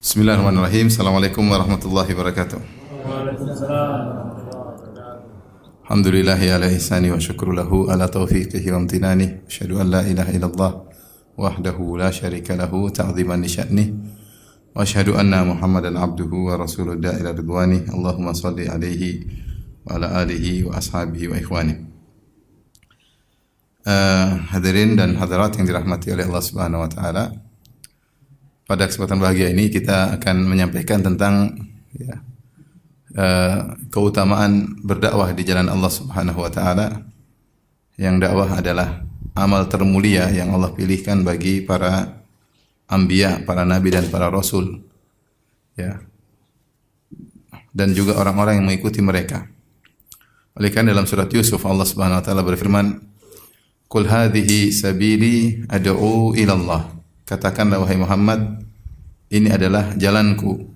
Bismillahirrahmanirrahim. Assalamualaikum warahmatullahi wabarakatuh. Alhamdulillahi ala ihsani wa syukru lahu ala taufiqihi wa amtinani. Asyhadu an la ilaha illallah wahdahu la syarika lahu ta'ziman li sya'nih. Wa asyhadu anna Muhammadan abduhu wa rasuluhu ila ridwani. Allahumma shalli alaihi wa ala alihi wa ashabihi wa ikhwani. Hadirin dan hadirat yang dirahmati oleh Allah Subhanahu wa taala. Pada kesempatan bahagia ini kita akan menyampaikan tentang keutamaan berdakwah di jalan Allah Subhanahu wa taala. Yang dakwah adalah amal termulia yang Allah pilihkan bagi para anbiya, para nabi dan para rasul. Dan juga orang-orang yang mengikuti mereka. Oleh karena dalam surat Yusuf Allah Subhanahu wa taala berfirman, "Qul hadhihi sabili ad'u ila Allah." Katakanlah wahai Muhammad, ini adalah jalanku.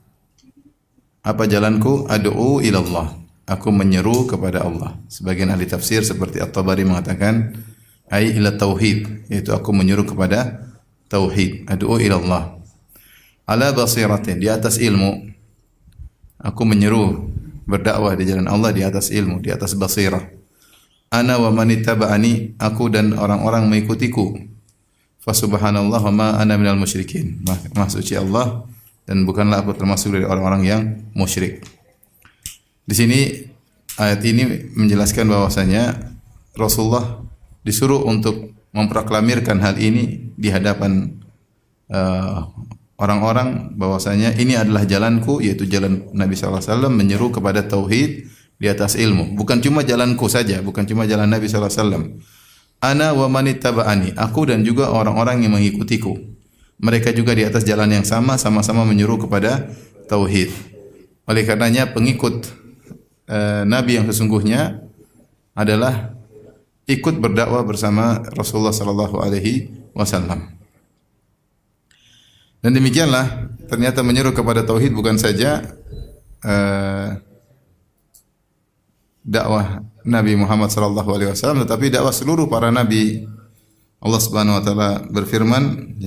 Apa jalanku? Ad'u ila Allah. Aku menyeru kepada Allah. Sebagian ahli tafsir seperti At-Tabari mengatakan ai ila tauhid, yaitu aku menyeru kepada tauhid. Ad'u ila Allah. Ala basiratin, di atas ilmu. Aku menyeru berdakwah di jalan Allah di atas ilmu, di atas basirah. Ana wa man ittaba'ani, aku dan orang-orang mengikutiku. Fa subhanallah wa ma ana minal musyrikin. Maha suci Allah dan bukanlah aku termasuk dari orang-orang yang musyrik. Di sini ayat ini menjelaskan bahwasanya Rasulullah disuruh untuk memproklamirkan hal ini di hadapan orang-orang bahwasanya ini adalah jalanku, yaitu jalan Nabi sallallahu alaihi wasallam menyeru kepada tauhid di atas ilmu. Bukan cuma jalanku saja, bukan cuma jalan Nabi sallallahu alaihi wasallam. Ana wa man ittaba'ani, aku dan juga orang-orang yang mengikutiku. Mereka juga di atas jalan yang sama, sama-sama menyeru kepada tauhid. Oleh karenanya pengikut Nabi yang sesungguhnya adalah ikut berdakwah bersama Rasulullah sallallahu alaihi wasallam. Dan demikianlah ternyata menyeru kepada tauhid bukan saja dakwah Nabi Muhammad sallallahu alaihi wasallam, tetapi dakwah seluruh para nabi. Allah Subhanahu wa taala berfirman,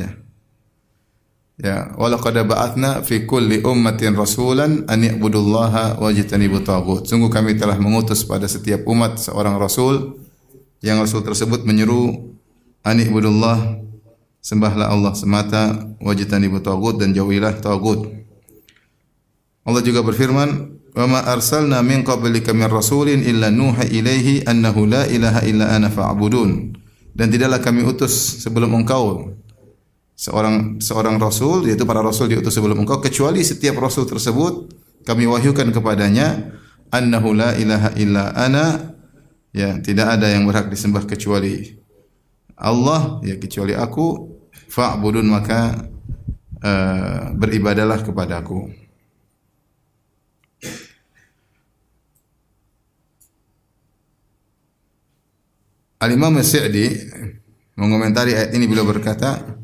wa laqad ba'atsna fi kulli ummatin rasulan an i'budullaha wajtanibut taghut. Sungguh kami telah mengutus pada setiap umat seorang rasul, yang rasul tersebut menyeru an i'budullah, sembahlah Allah semata, wajtanibut taghut, dan jauhilah taghut. Allah juga berfirman, wa ma arsalna min qablika min rasulin illa nuha ilaihi annahu la ilaha illa ana fa'budun. Dan tidaklah kami utus sebelum engkau seorang rasul, yaitu para rasul diutus sebelum engkau, kecuali setiap rasul tersebut kami wahyukan kepadanya annahu la ilaha illa ana, tidak ada yang berhak disembah kecuali Allah, kecuali aku, fa'budun, maka beribadalah kepadaku. Al-Imam As-Sa'di mengomentari ayat ini, beliau berkata,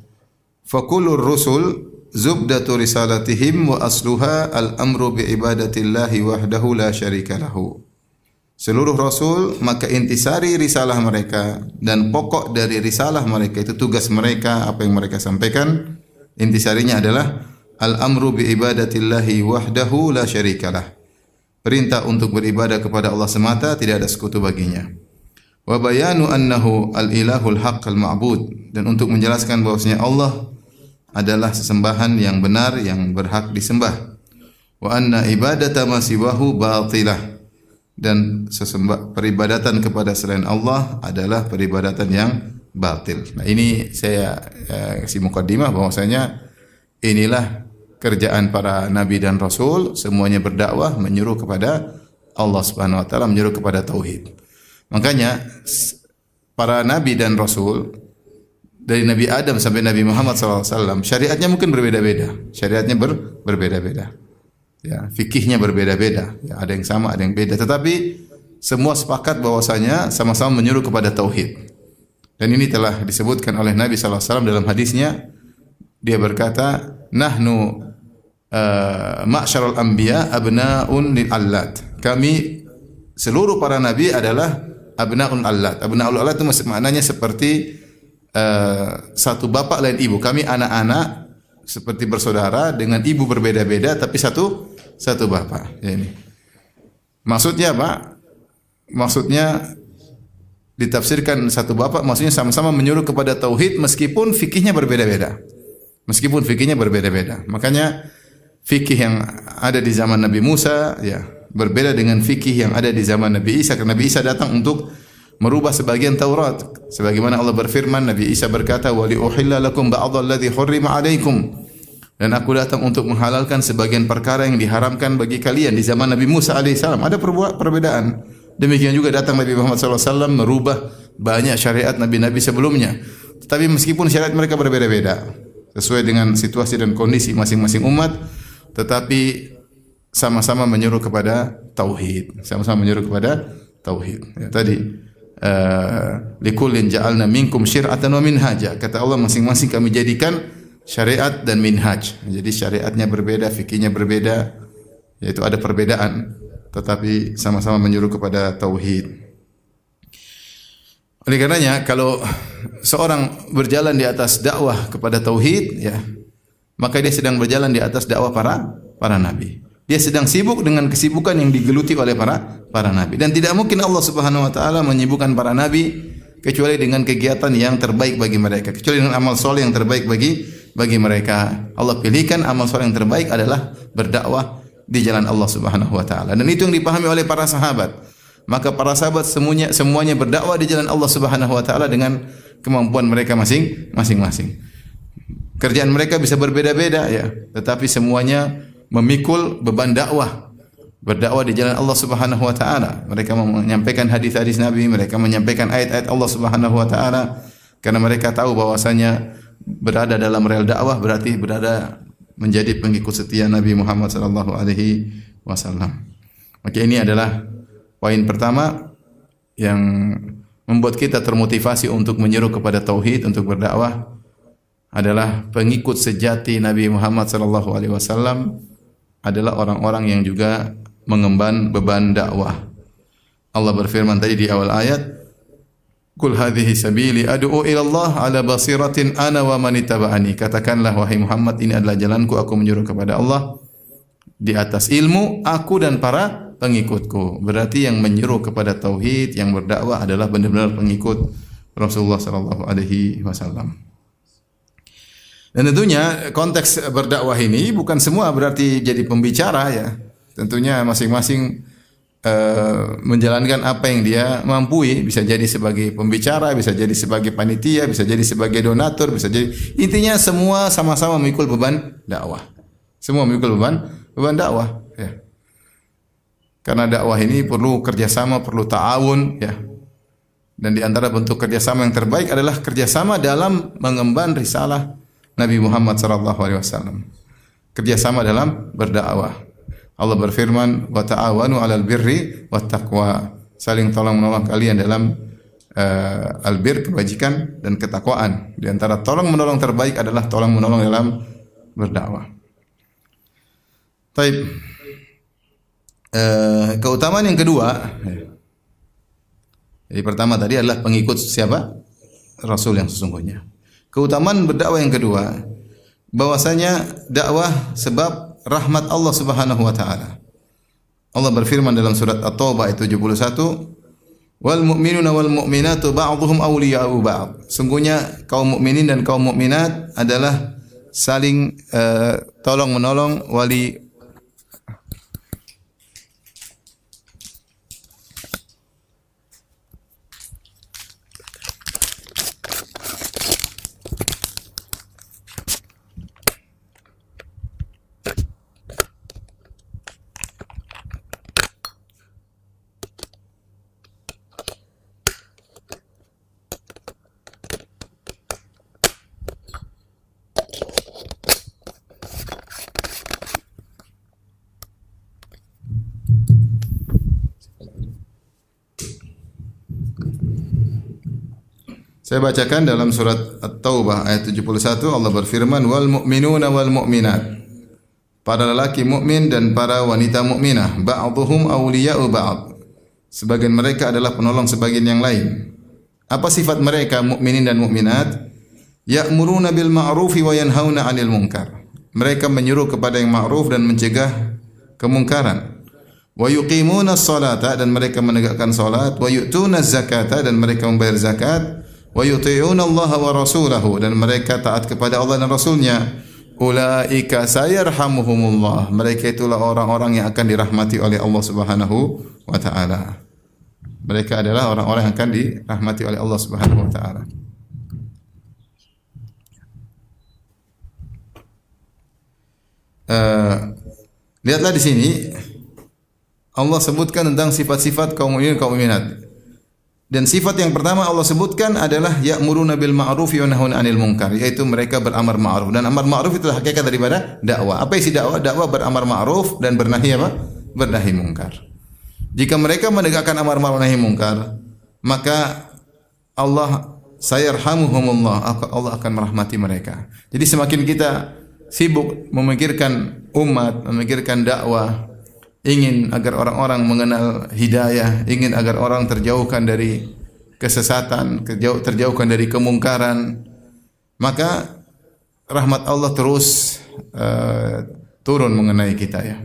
"Fakulur rusul zubdatu risalatihim wa asluha al-amru bi ibadatillahi wahdahu la syarika lahu." Seluruh rasul, maka intisari risalah mereka dan pokok dari risalah mereka, itu tugas mereka, apa yang mereka sampaikan, intisarinya adalah al-amru bi ibadatillahi wahdahu la syarikalah. Perintah untuk beribadah kepada Allah semata, tidak ada sekutu baginya. Wa bayanu annahu al-ilahul haqq al-ma'bud, dan untuk menjelaskan bahwasanya Allah adalah sesembahan yang benar yang berhak disembah. Wa anna ibadata ma siwahu batilah, dan peribadatan kepada selain Allah adalah peribadatan yang batil. Nah, ini saya kasih mukaddimah bahwasanya inilah kerjaan para nabi dan rasul, semuanya berdakwah menyeru kepada Allah Subhanahu wa taala, menyeru kepada tauhid. Makanya para nabi dan rasul dari Nabi Adam sampai Nabi Muhammad SAW syariatnya mungkin berbeda-beda, syariatnya berbeda-beda, fikihnya berbeda-beda, ada yang sama, ada yang beda, tetapi semua sepakat bahwasanya sama-sama menyuruh kepada tauhid. Dan ini telah disebutkan oleh Nabi SAW dalam hadisnya. Dia berkata, nahnu ma'syarul anbiya abna'un lil allat. Kami seluruh para nabi adalah abna'ul allat. Abna'ul allat itu maknanya seperti satu bapak lain ibu. Kami anak-anak seperti bersaudara dengan ibu berbeda-beda tapi satu bapak. Ya ini. Maksudnya apa? Maksudnya ditafsirkan satu bapak, maksudnya sama-sama menyuruh kepada tauhid meskipun fikihnya berbeda-beda. Meskipun fikihnya berbeda-beda. Makanya fikih yang ada di zaman Nabi Musa ya berbeda dengan fikih yang ada di zaman Nabi Isa, karena Nabi Isa datang untuk merubah sebagian Taurat. Sebagaimana Allah berfirman, Nabi Isa berkata, "Wa li uhilla lakum ba'dalladzi hurrima 'alaikum." Dan aku datang untuk menghalalkan sebagian perkara yang diharamkan bagi kalian. Di zaman Nabi Musa alaihissalam ada perbedaan. Demikian juga datang Nabi Muhammad SAW merubah banyak syariat nabi-nabi sebelumnya. Tetapi meskipun syariat mereka berbeda-beda sesuai dengan situasi dan kondisi masing-masing umat, tetapi sama-sama menyuruh kepada tauhid. Sama-sama menyuruh kepada tauhid. Ya, tadi likullin ja'alna minkum syir'atan wa minhaja. Kata Allah, masing-masing kami jadikan syariat dan minhaj. Jadi syariatnya berbeda, fikihnya berbeda, yaitu ada perbedaan, tetapi sama-sama menyuruh kepada tauhid. Oleh karenanya, kalau seorang berjalan di atas dakwah kepada tauhid, ya, maka dia sedang berjalan di atas dakwah para nabi. Dia sedang sibuk dengan kesibukan yang digeluti oleh para nabi. Dan tidak mungkin Allah Subhanahu wa taala menyibukkan para nabi kecuali dengan kegiatan yang terbaik bagi mereka, kecuali dengan amal soleh yang terbaik bagi mereka. Allah pilihkan amal soleh yang terbaik adalah berdakwah di jalan Allah Subhanahu wa taala. Dan itu yang dipahami oleh para sahabat. Maka para sahabat semuanya berdakwah di jalan Allah Subhanahu wa taala dengan kemampuan mereka masing-masing. Kerjaan mereka bisa berbeda-beda ya, tetapi semuanya memikul beban dakwah. Berdakwah di jalan Allah Subhanahu wa taala. Mereka menyampaikan hadis-hadis Nabi, mereka menyampaikan ayat-ayat Allah Subhanahu wa taala karena mereka tahu bahwasanya berada dalam rel dakwah berarti berada menjadi pengikut setia Nabi Muhammad sallallahu alaihi wasallam. Maka ini adalah poin pertama yang membuat kita termotivasi untuk menyeru kepada tauhid, untuk berdakwah adalah pengikut sejati Nabi Muhammad sallallahu alaihi wasallam adalah orang-orang yang juga mengemban beban dakwah. Allah berfirman tadi di awal ayat, "Qul hadhihi sabili ad'u ila Allah ala basiratin ana wa man ittaba'ani." Katakanlah wahai Muhammad, ini adalah jalanku, aku menyuruh kepada Allah di atas ilmu, aku dan para pengikutku. Berarti yang menyuruh kepada tauhid, yang berdakwah adalah benar-benar pengikut Rasulullah sallallahu alaihi wasallam. Dan tentunya konteks berdakwah ini bukan semua berarti jadi pembicara ya. Tentunya masing-masing menjalankan apa yang dia mampu, bisa jadi sebagai pembicara, bisa jadi sebagai panitia, bisa jadi sebagai donatur, bisa jadi, intinya semua sama-sama memikul beban dakwah. Semua memikul beban dakwah ya. Karena dakwah ini perlu kerjasama, perlu ta'awun ya. Dan di antara bentuk kerjasama yang terbaik adalah kerjasama dalam mengemban risalah Nabi Muhammad sallallahu alaihi wasallam. Kerjasama dalam berdakwah. Allah berfirman, "Wa ta'awanu 'alal birri wat taqwa." Saling tolong-menolong kalian dalam albir, kebajikan dan ketakwaan. Di antara tolong-menolong terbaik adalah tolong-menolong dalam berdakwah. Baik. Keutamaan yang kedua. Jadi pertama tadi adalah pengikut siapa? Rasul yang sesungguhnya. Keutamaan berdakwah yang kedua, bahwasanya dakwah sebab rahmat Allah Subhanahu wa taala. Allah berfirman dalam surat At-Taubah ayat 71, "Wal mu'minuna wal mu'minatu ba'dhuhum awliya'u ba'd." Sungguhnya kaum mukminin dan kaum mukminat adalah saling tolong-menolong, wali Saya bacakan dalam surat At-Taubah ayat 71, Allah berfirman, "Wal mu'minuna wal mu'minat." Para lelaki mukmin dan para wanita mukminah, ba'dhuhum awliya'u ba'd. Sebagian mereka adalah penolong sebagian yang lain. Apa sifat mereka mukminin dan mukminat? Ya'muruna bil ma'rufi wa yanhauna 'anil munkar. Mereka menyuruh kepada yang ma'ruf dan mencegah kemungkaran. Wa yuqimuna as-salata, dan mereka menegakkan salat, wa yu'tuna az-zakata, dan mereka membayar zakat, wa yuti'una Allah wa rasulahu, dan mereka taat kepada Allah dan Rasulnya. Ulaika sayarhamuhumullah. Mereka itulah orang-orang yang akan dirahmati oleh Allah Subhanahu wa taala. Mereka adalah orang-orang yang akan dirahmati oleh Allah Subhanahu wa taala. Lihatlah di sini Allah sebutkan tentang sifat-sifat kaum mukminin kaum mukminat. Dan sifat yang pertama Allah sebutkan adalah ya'muruna bil ma'ruf wa yanhauna 'anil munkar, yaitu mereka beramar ma'ruf. Dan amar ma'ruf itulah hakikat daripada dakwah. Apa isi dakwah? Dakwah beramar ma'ruf dan bernahi apa? Bernahi munkar. Jika mereka menegakkan amar ma'ruf nahi munkar, maka Allah sayarhamuhumullah, Allah akan merahmati mereka. Jadi semakin kita sibuk memikirkan umat, memikirkan dakwah, ingin agar orang-orang mengenal hidayah, ingin agar orang terjauhkan dari kesesatan, terjauhkan dari kemungkaran, maka rahmat Allah terus turun mengenai kita ya.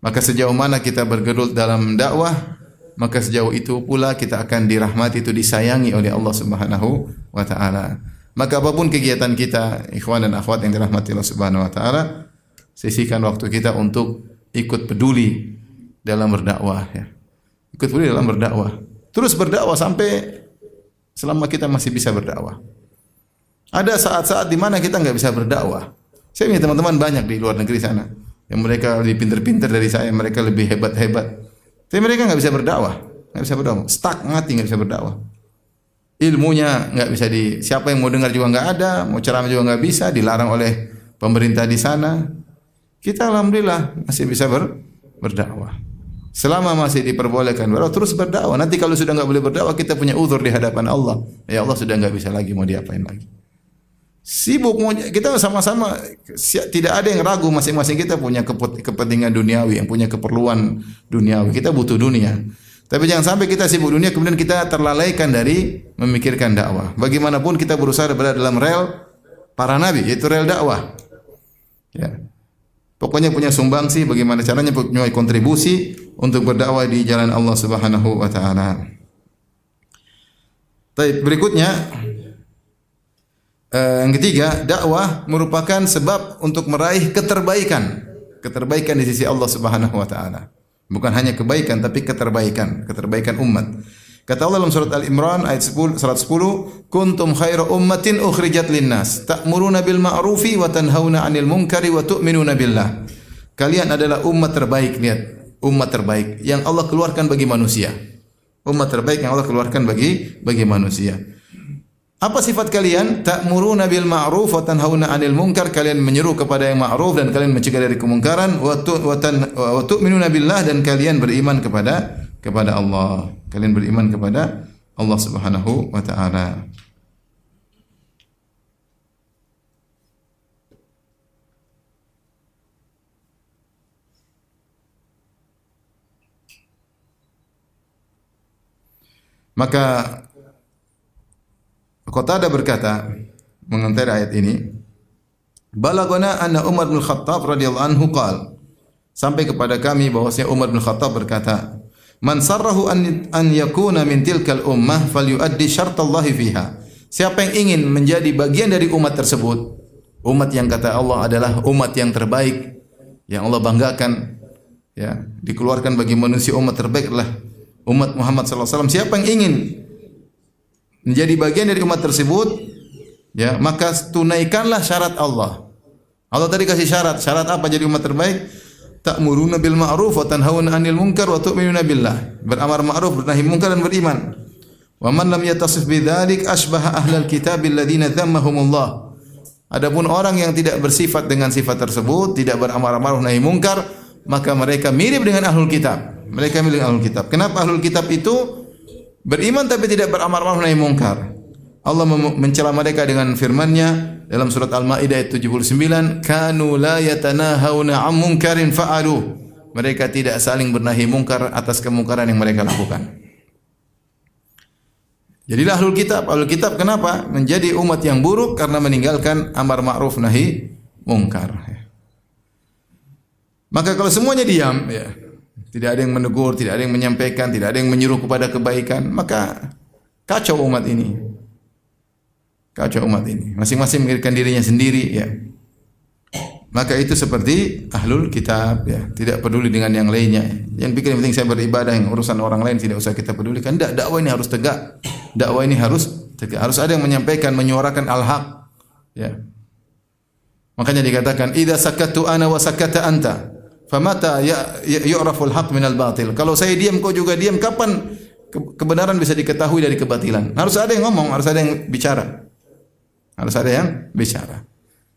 Maka sejauh mana kita bergelut dalam dakwah, maka sejauh itu pula kita akan dirahmati, itu disayangi oleh Allah Subhanahu wa taala. Maka apapun kegiatan kita, ikhwan dan akhwat yang dirahmati Allah Subhanahu wa taala, sisihkan waktu kita untuk ikut peduli dalam berdakwah ya. Ikut peduli dalam berdakwah. Terus berdakwah sampai selama kita masih bisa berdakwah. Ada saat-saat di mana kita enggak bisa berdakwah. Saya punya teman-teman banyak di luar negeri sana yang mereka lebih pintar-pintar dari saya, mereka lebih hebat-hebat. Tapi mereka enggak bisa berdakwah, enggak bisa berdakwah. Stuck, mati, enggak bisa berdakwah. Ilmunya enggak bisa siapa yang mau dengar juga enggak ada, mau ceramah juga enggak bisa, dilarang oleh pemerintah di sana. Kita alhamdulillah masih bisa berdakwah. Selama masih diperbolehkan terus berdakwah. Nanti kalau sudah enggak boleh berdakwah, kita punya uzur di hadapan Allah. Ya Allah sudah enggak bisa lagi, mau diapain lagi. Sibuk kita sama-sama, tidak ada yang ragu, masing-masing kita punya kepentingan duniawi, yang punya keperluan duniawi. Kita butuh dunia. Tapi jangan sampai kita sibuk dunia kemudian kita terlalaikan dari memikirkan dakwah. Bagaimanapun kita berusaha berada dalam rel para nabi, yaitu rel dakwah. Ya. Pokoknya punya sumbangsi, bagaimana caranya punya kontribusi untuk berdakwah di jalan Allah Subhanahu wa taala. Baik, berikutnya yang ketiga, dakwah merupakan sebab untuk meraih keterbaikan. Keterbaikan di sisi Allah Subhanahu wa taala. Bukan hanya kebaikan tapi keterbaikan umat. Kata Allah dalam surat Al-Imran ayat 110, "Kuntum khaira ummatin ukhrijat linnas, ta'muruna bil ma'rufi wa tanhauna 'anil munkari wa tu'minuna billah." Kalian adalah umat terbaik, lihat, umat terbaik yang Allah keluarkan bagi manusia. Umat terbaik yang Allah keluarkan bagi manusia. Apa sifat kalian? Ta'muruna bil ma'ruf wa tanhauna 'anil munkar, kalian menyeru kepada yang ma'ruf dan kalian mencegah dari kemungkaran, wa tu'minuna billah, dan kalian beriman kepada Allah. Kalian beriman kepada Allah Subhanahu wa taala. Maka Qatadah berkata mengomentari ayat ini, balagana anna Umar bin Khattab radhiyallahu anhu qala, sampai kepada kami bahwasanya Umar bin Khattab berkata, man sarrahu an yakuna min tilkal ummah falyuaddi syartallahi fiha. Siapa yang ingin menjadi bagian dari umat tersebut, umat yang kata Allah adalah umat yang terbaik, yang Allah banggakan, ya, dikeluarkan bagi manusia umat terbaik adalah umat Muhammad sallallahu alaihi wasallam. Siapa yang ingin menjadi bagian dari umat tersebut, ya, maka tunaikanlah syarat Allah. Allah tadi kasih syarat. Syarat apa jadi umat terbaik? Ta'muruna bil ma'ruf wa tanhauna 'anil munkar wa tu'minuna billah. Beramar ma'ruf, bernahi munkar, dan beriman. Wa man lam yatasif bidzalik asbaha ahlal kitab alladziina dhammahumullah. Adapun orang yang tidak bersifat dengan sifat tersebut, tidak beramar ma'ruf nahi munkar, maka mereka mirip dengan ahlul kitab. Mereka mirip dengan ahlul kitab. Kenapa ahlul kitab itu beriman tapi tidak beramar ma'ruf nahi munkar? Allah mencela mereka dengan firman-Nya dalam surat Al-Maidah ayat 79, kanu la yatanahawna 'an munkarin fa'alu. Mereka tidak saling bernahi mungkar atas kemungkaran yang mereka lakukan. Jadilah ahlul kitab. Ahlul kitab kenapa? Menjadi umat yang buruk karena meninggalkan amar ma'ruf nahi mungkar. Maka kalau semuanya diam, ya, tidak ada yang menegur, tidak ada yang menyampaikan, tidak ada yang menyuruh kepada kebaikan, maka kacau umat ini. Kacau umat ini. Masing-masing memikirkan dirinya sendiri, ya. Maka itu seperti ahlul kitab, ya, tidak peduli dengan yang lainnya. Yang pikir yang penting saya beribadah, yang urusan orang lain tidak usah kita pedulikan. Tidak, dakwah ini harus tegak. Dakwah ini harus tegak. Harus ada yang menyampaikan, menyuarakan al-haq, ya. Makanya dikatakan idza sakatu ana wa sakata anta famata yu'raful haq minal batil. Kalau saya diam kau juga diam, kapan kebenaran bisa diketahui dari kebatilan? Harus ada yang ngomong, harus ada yang bicara. Harus ada yang bicara.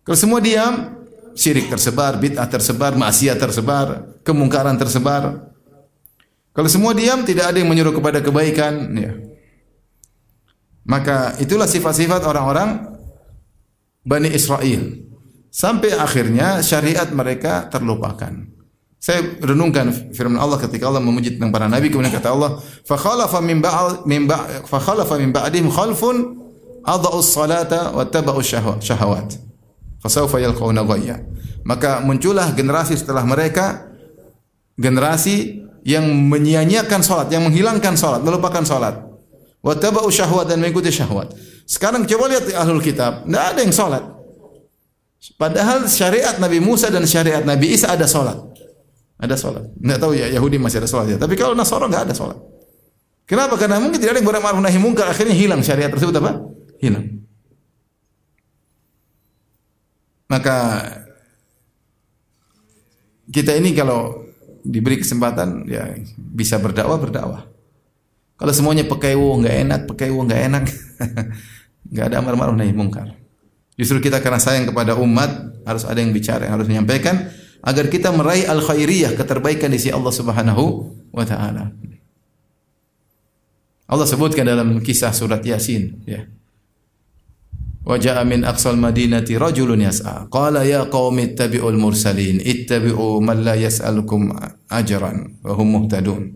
Kalau semua diam, syirik tersebar, bid'ah tersebar, maksiat tersebar, kemungkaran tersebar. Kalau semua diam, tidak ada yang menyuruh kepada kebaikan, ya. Maka itulah sifat-sifat orang-orang Bani Israel. Sampai akhirnya syariat mereka terlupakan. Saya renungkan firman Allah ketika Allah memuji tentang para nabi, kemudian kata Allah, "Fa khalafa min ba'dihim khalfun adha'us salata wa taba'us syahawat. Fasawfa yalqawna ghayya." Maka muncullah generasi setelah mereka, generasi yang menyia-nyiakan salat, yang menghilangkan salat, melupakan salat. Wa taba'us syahwat, dan mengikuti syahwat. Sekarang coba lihat ahlul kitab, tidak ada yang salat. Padahal syariat Nabi Musa dan syariat Nabi Isa ada salat. Ada salat. Enggak tahu ya Yahudi masih ada salat ya. Tapi kalau Nasara enggak ada salat. Kenapa? Karena mungkin tidak ada yang beramar ma'ruf nahi mungkar, akhirnya hilang syariat tersebut apa? Hilang. Maka kita ini kalau diberi kesempatan ya bisa berdakwah. Kalau semuanya pekewo enggak enak, enggak ada amar ma'ruf nahi mungkar. Justru kita karena sayang kepada umat harus ada yang bicara, yang harus menyampaikan agar kita meraih al-khairiyah, keterbaikan di sisi Allah Subhanahu wa taala. Allah sebutkan dalam kisah surat Yasin, ya. Wa jaa min aqsal madinati rajulun yas'a. Qala ya qaumi ittabi'ul mursalin, ittabi'u man la yas'alukum ajran wa hum muhtadun.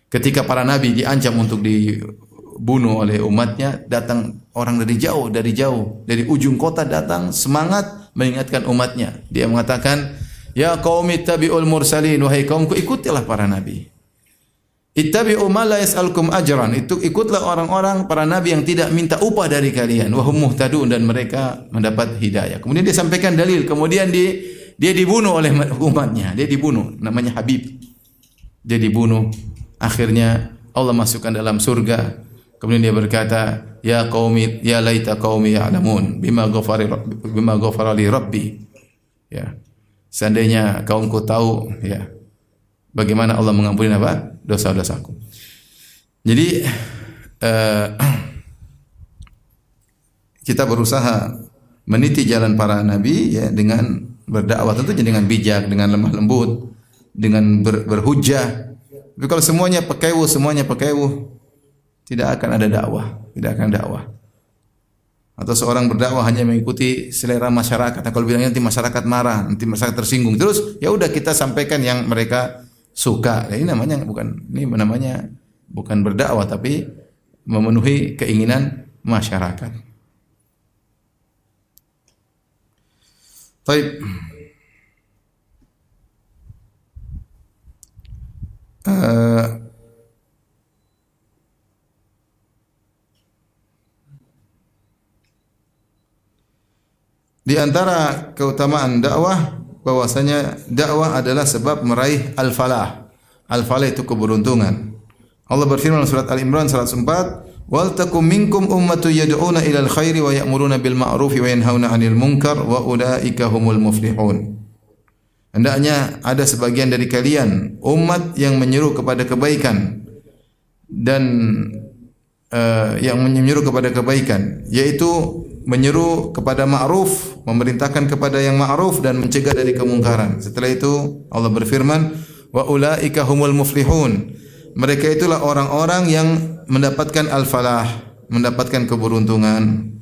Ketika para nabi diancam untuk dibunuh oleh umatnya, datang orang dari jauh, dari ujung kota datang semangat mengingatkan umatnya. Dia mengatakan, "Ya qaumi ittabi'ul mursalin, wahai kaumku ikutilah para nabi. Ittabi'u ma la yas'alukum ajran." Itu ikutlah orang-orang para nabi yang tidak minta upah dari kalian. Wa hum muhtadun, dan mereka mendapat hidayah. Kemudian dia sampaikan dalil, kemudian dia dibunuh oleh umatnya. Dia dibunuh, namanya Habib. Dia dibunuh. Akhirnya Allah masukkan dalam surga. Kemudian dia berkata, "Ya qaumi, ya laita qaumi ya'lamun bima ghafara li rabbi." Ya. Seandainya kaumku tahu, ya, bagaimana Allah mengampuni apa? Dosa-dosaku. Jadi kita berusaha meniti jalan para nabi, ya, dengan berdakwah, tentunya dengan bijak, dengan lemah lembut, dengan berhujjah. Tapi kalau semuanya pekewu, tidak akan ada dakwah, tidak akan dakwah. Atau seorang berdakwah hanya mengikuti selera masyarakat. Nah, kalau bilangnya nanti masyarakat marah, nanti masyarakat tersinggung. Terus ya udah kita sampaikan yang mereka suka. Ini namanya bukan berdakwah, tapi memenuhi keinginan masyarakat. Baik. Di antara keutamaan dakwah, bahwasanya dakwah adalah sebab meraih al-falah. Al-falah itu keberuntungan. Allah berfirman dalam surat Al-Imran 104, "Wal takum minkum ummatun yad'una ilal khairi wa ya'muruna bil ma'rufi wa yanhauna 'anil munkar wa ulaika humul muflihun." Hendaknya ada sebagian dari kalian umat yang menyeru kepada kebaikan dan yaitu menyeru kepada ma'ruf, memerintahkan kepada yang ma'ruf dan mencegah dari kemungkaran. Setelah itu Allah berfirman, "Wa ulaika humul muflihun." Mereka itulah orang-orang yang mendapatkan al-falah, mendapatkan keberuntungan.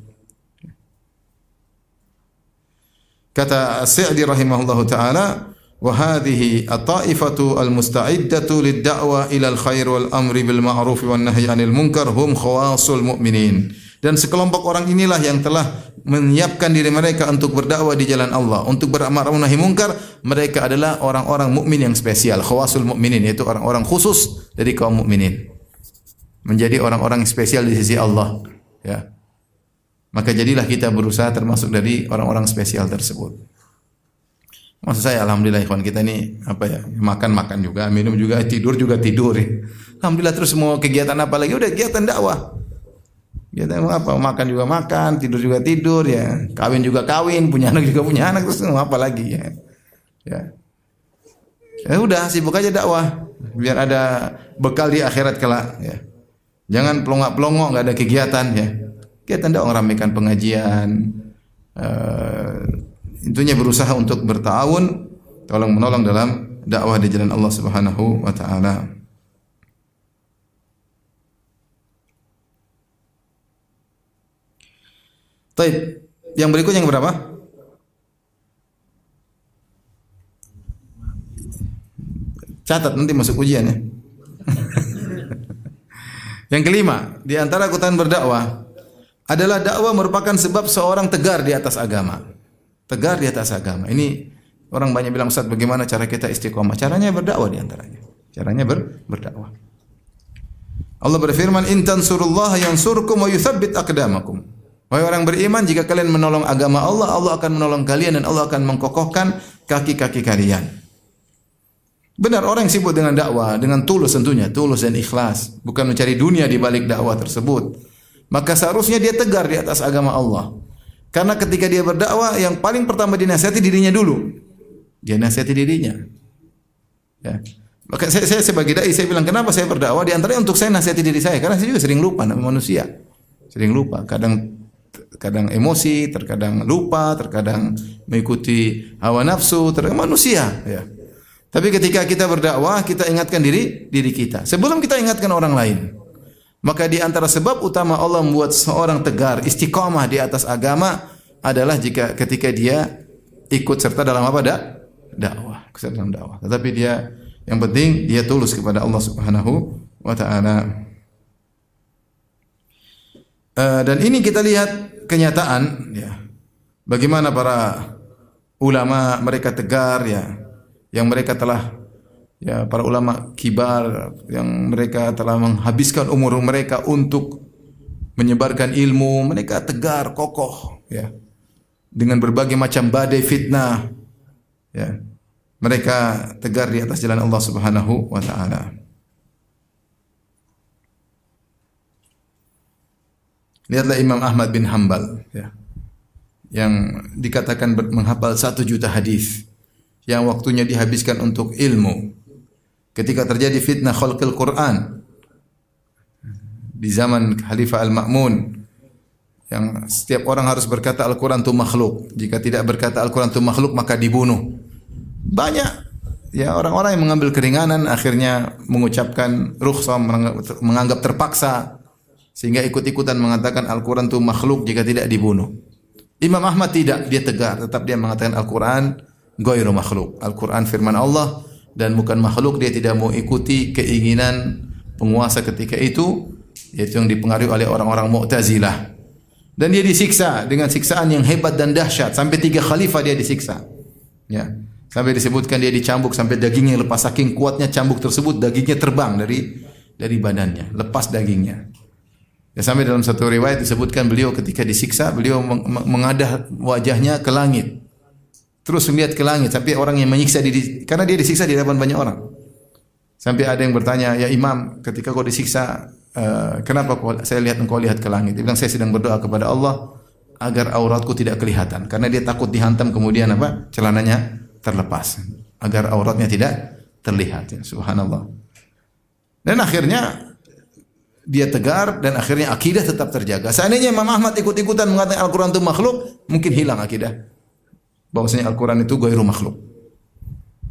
Kata As-Sa'di rahimahullahu taala, wa hadhihi at-ta'ifatu al-musta'iddatu lid-da'wa ila al-khair wal amri bil ma'ruf wan nahyi 'anil munkar hum khawasul mu'minin. Dan sekelompok orang inilah yang telah menyiapkan diri mereka untuk berdakwah di jalan Allah, untuk beramar ma'ruf nahi munkar. Mereka adalah orang-orang mukmin yang spesial, khawasul mukminin, yaitu orang-orang khusus dari kaum mukminin. Menjadi orang-orang spesial di sisi Allah, ya. Maka jadilah kita berusaha termasuk dari orang-orang spesial tersebut. Maksud saya alhamdulillah ikhwan, kita ini apa ya, makan juga, minum juga, tidur juga tidur. Ya. Alhamdulillah, terus mau kegiatan apa lagi? Udah kegiatan dakwah. Kegiatan apa? Makan juga makan, tidur juga tidur ya. Kawin juga kawin, punya anak juga punya anak, terus mau apa lagi ya. Ya udah, sibuk aja dakwah biar ada bekal di akhirat kelak ya. Jangan pelongok-pelongok enggak ada kegiatan ya. Kegiatan dakwah, ramaikan pengajian, intinya berusaha untuk bertawun, tolong menolong dalam dakwah di jalan Allah Subhanahu wa taala. Baik, yang berikutnya yang berapa? Catat nanti masuk ujian ya. Yang kelima, di antara keutamaan berdakwah adalah dakwah merupakan sebab seorang tegar di atas agama. Tegar di atas agama. Ini orang banyak bilang, Ustaz, bagaimana cara kita istiqomah? Caranya berdakwah di antaranya. Caranya berdakwah. Allah berfirman, "In tansurullaha yansurkum wa yutsabbit aqdamakum." Wahai orang beriman, jika kalian menolong agama Allah, Allah akan menolong kalian dan Allah akan mengkokohkan kaki-kaki kalian. Benar, orang yang sibuk dengan dakwah dengan tulus, tentunya tulus dan ikhlas, bukan mencari dunia di balik dakwah tersebut, maka seharusnya dia tegar di atas agama Allah. Karena ketika dia berdakwah, yang paling pertama dinasihati dirinya dulu. Dia nasihati dirinya. Ya. Maka saya sebagai dai, saya bilang, kenapa saya berdakwah? Di antaranya untuk saya nasihati diri saya, karena saya juga sering lupa, namanya manusia. Sering lupa, kadang emosi, terkadang lupa, terkadang mengikuti hawa nafsu, terkadang manusia, ya. Tapi ketika kita berdakwah, kita ingatkan diri kita. Sebelum kita ingatkan orang lain. Maka di antara sebab utama Allah membuat seorang tegar, istiqamah di atas agama adalah ketika dia ikut serta dalam apa? Dakwah, ikut serta dalam dakwah. Tetapi dia, yang penting dia tulus kepada Allah Subhanahu wa taala. Dan ini kita lihat kenyataan ya. Bagaimana para ulama mereka tegar ya, yang mereka telah ya, para ulama kibar yang mereka telah menghabiskan umur mereka untuk menyebarkan ilmu, mereka tegar, kokoh ya. Dengan berbagai macam badai fitnah ya. Mereka tegar di atas jalan Allah Subhanahu wa taala. Lihatlah Imam Ahmad bin Hanbal ya, yang dikatakan menghafal 1 juta hadis, yang waktunya dihabiskan untuk ilmu. Ketika terjadi fitnah khalqil Quran di zaman Khalifah Al-Ma'mun, yang setiap orang harus berkata Al-Quran itu makhluk. Jika tidak berkata Al-Quran itu makhluk, maka dibunuh. Banyak ya orang-orang yang mengambil keringanan, akhirnya mengucapkan rukhsah, menganggap terpaksa, sehingga ikut-ikutan mengatakan Al-Quran itu makhluk jika tidak dibunuh. Imam Ahmad tidak, dia tegar, tetap dia mengatakan Al-Quran ghairu makhluk. Al-Quran firman Allah dan bukan makhluk. Dia tidak mau ikuti keinginan penguasa ketika itu, yaitu yang dipengaruhi oleh orang-orang Mu'tazilah. Dan dia disiksa dengan siksaan yang hebat dan dahsyat, sampai 3 khalifah dia disiksa. Ya. Sampai disebutkan dia dicambuk sampai dagingnya lepas, saking kuatnya cambuk tersebut, dagingnya terbang dari badannya, lepas dagingnya. Ya, sampai dalam satu riwayat disebutkan beliau ketika disiksa, beliau mengadah wajahnya ke langit. Terus melihat ke langit, sampai orang yang menyiksa karena dia disiksa di hadapan banyak orang. Sampai ada yang bertanya, "Ya Imam, ketika kau disiksa, kenapa saya lihat engkau lihat ke langit?" Dia bilang, "Saya sedang berdoa kepada Allah agar auratku tidak kelihatan." Karena dia takut dihantam kemudian celananya terlepas, agar auratnya tidak terlihat. Ya, subhanallah. Dan akhirnya dia tegar dan akhirnya akidah tetap terjaga. Seandainya Imam Ahmad ikut-ikutan mengatakan Al-Quran itu makhluk, mungkin hilang akidah bahwasanya Al-Quran itu ghairu makhluk.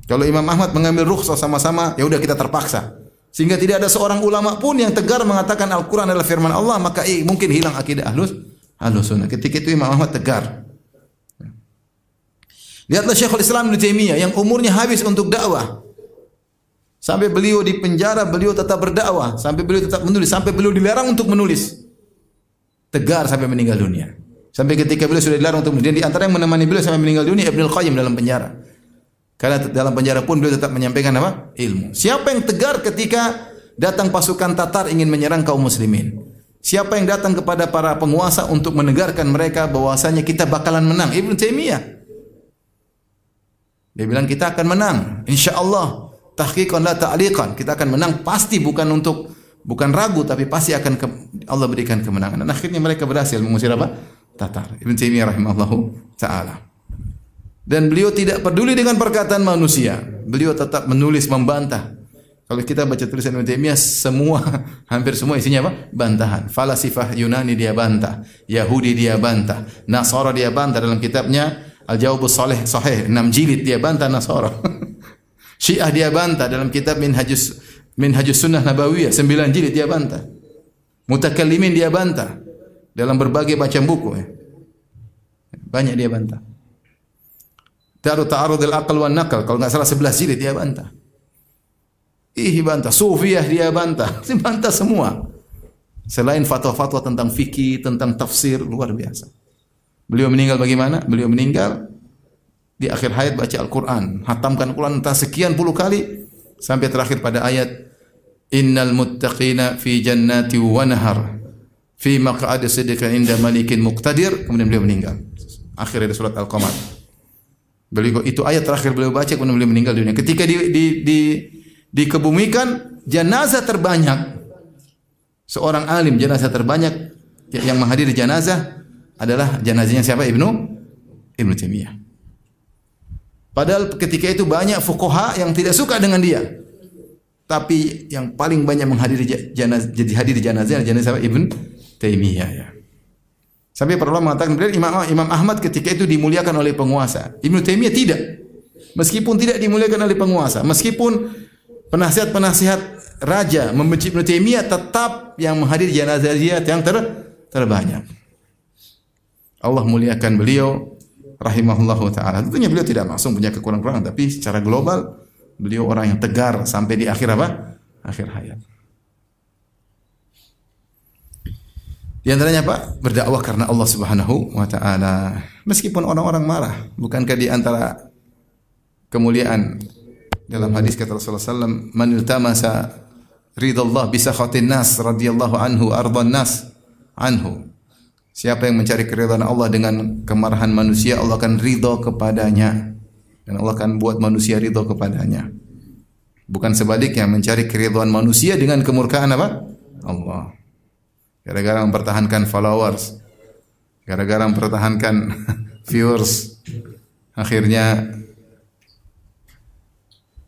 Kalau Imam Ahmad mengambil rukhsah sama-sama, ya udah kita terpaksa. Sehingga tidak ada seorang ulama pun yang tegar mengatakan Al-Quran adalah firman Allah, maka mungkin hilang akidah Ahlus Sunnah. Ketika itu Imam Ahmad tegar. Lihatlah Syekhul Islam Ibnu Taimiyah yang umurnya habis untuk dakwah. Sampai beliau di penjara, beliau tetap berdakwah. Sampai beliau tetap menulis. Sampai beliau dilarang untuk menulis. Tegar sampai meninggal dunia. Sampai ketika beliau sudah dilarang untuk menulis. Dan di antara yang menemani beliau sampai meninggal dunia, Ibnul Qayyim dalam penjara. Karena dalam penjara pun beliau tetap menyampaikan apa? Ilmu. Siapa yang tegar ketika datang pasukan Tatar ingin menyerang kaum muslimin? Siapa yang datang kepada para penguasa untuk menegarkan mereka bahwasanya kita bakalan menang? Ibnu Taimiyah. Dia bilang kita akan menang. InsyaAllah. Tahqiqan la ta'liqan. Kita akan menang pasti, bukan ragu, tapi pasti akan Allah berikan kemenangan. Dan akhirnya mereka berhasil mengusir apa? Tatar. Ibnu Taimiyah rahimahullahu taala. Dan beliau tidak peduli dengan perkataan manusia. Beliau tetap menulis, membantah. Kalau kita baca tulisan Ibnu Taimiyah, hampir semua isinya apa? Bantahan. Falasifah Yunani dia bantah, Yahudi dia bantah, Nasara dia bantah dalam kitabnya Al-Jawabus Sahih 6 jilid dia bantah Nasara. Syiah dia bantah dalam kitab Minhajus Sunnah Nabawiyah 9 jilid dia bantah. Mutakallimin dia bantah dalam berbagai macam buku. Banyak dia bantah. Ta'arudul aql wan naql kalau enggak salah 11 jilid dia bantah. Bantah. Sufiyah dia bantah. Dia bantah semua. Selain fatwa-fatwa tentang fikih, tentang tafsir, luar biasa. Beliau meninggal bagaimana? Beliau meninggal di akhir hayat baca Al-Quran. Hatamkan Al-Quran entah sekian puluh kali. Sampai terakhir pada ayat Innal muttaqina fi jannati wa nahar fi maq'adi sidqin inda malikin muqtadir. Kemudian beliau meninggal. Akhir dari surat Al-Qamar. Beliau itu ayat terakhir beliau baca kemudian beliau meninggal dunia. Ketika dikebumikan jenazah terbanyak seorang alim, jenazah terbanyak yang menghadiri jenazah adalah jenazahnya siapa? Ibnu Taimiyah. Padahal ketika itu banyak fuqaha yang tidak suka dengan dia. Tapi yang paling banyak menghadiri jenazah, jadi hadir di jenazah Ibnu Taimiyah ya. Sampai para ulama mengatakan Imam Ahmad ketika itu dimuliakan oleh penguasa. Ibnu Taimiyah tidak. Meskipun tidak dimuliakan oleh penguasa, meskipun penasihat-penasihat raja membenci Ibnu Taimiyah, tetap yang menghadiri jenazah dia yang terbanyak. Allah muliakan beliau rahimahullahu taala. Tentunya beliau tidak langsung punya kekurangan-kekurangan, tapi secara global beliau orang yang tegar sampai di akhir apa? Akhir hayat. Di antaranya apa? Berdakwah karena Allah Subhanahu wa taala. Meskipun orang-orang marah, bukankah di antara kemuliaan dalam hadis kata Rasulullah sallallahu man iltamasa ridallah bi sakhatin nas radhiyallahu anhu ardan nas anhu. Siapa yang mencari keridhaan Allah dengan kemarahan manusia, Allah akan ridha kepadanya. Dan Allah akan buat manusia ridha kepadanya. Bukan sebaliknya, mencari keridhaan manusia dengan kemurkaan apa? Allah. Gara-gara mempertahankan followers, gara-gara mempertahankan viewers, akhirnya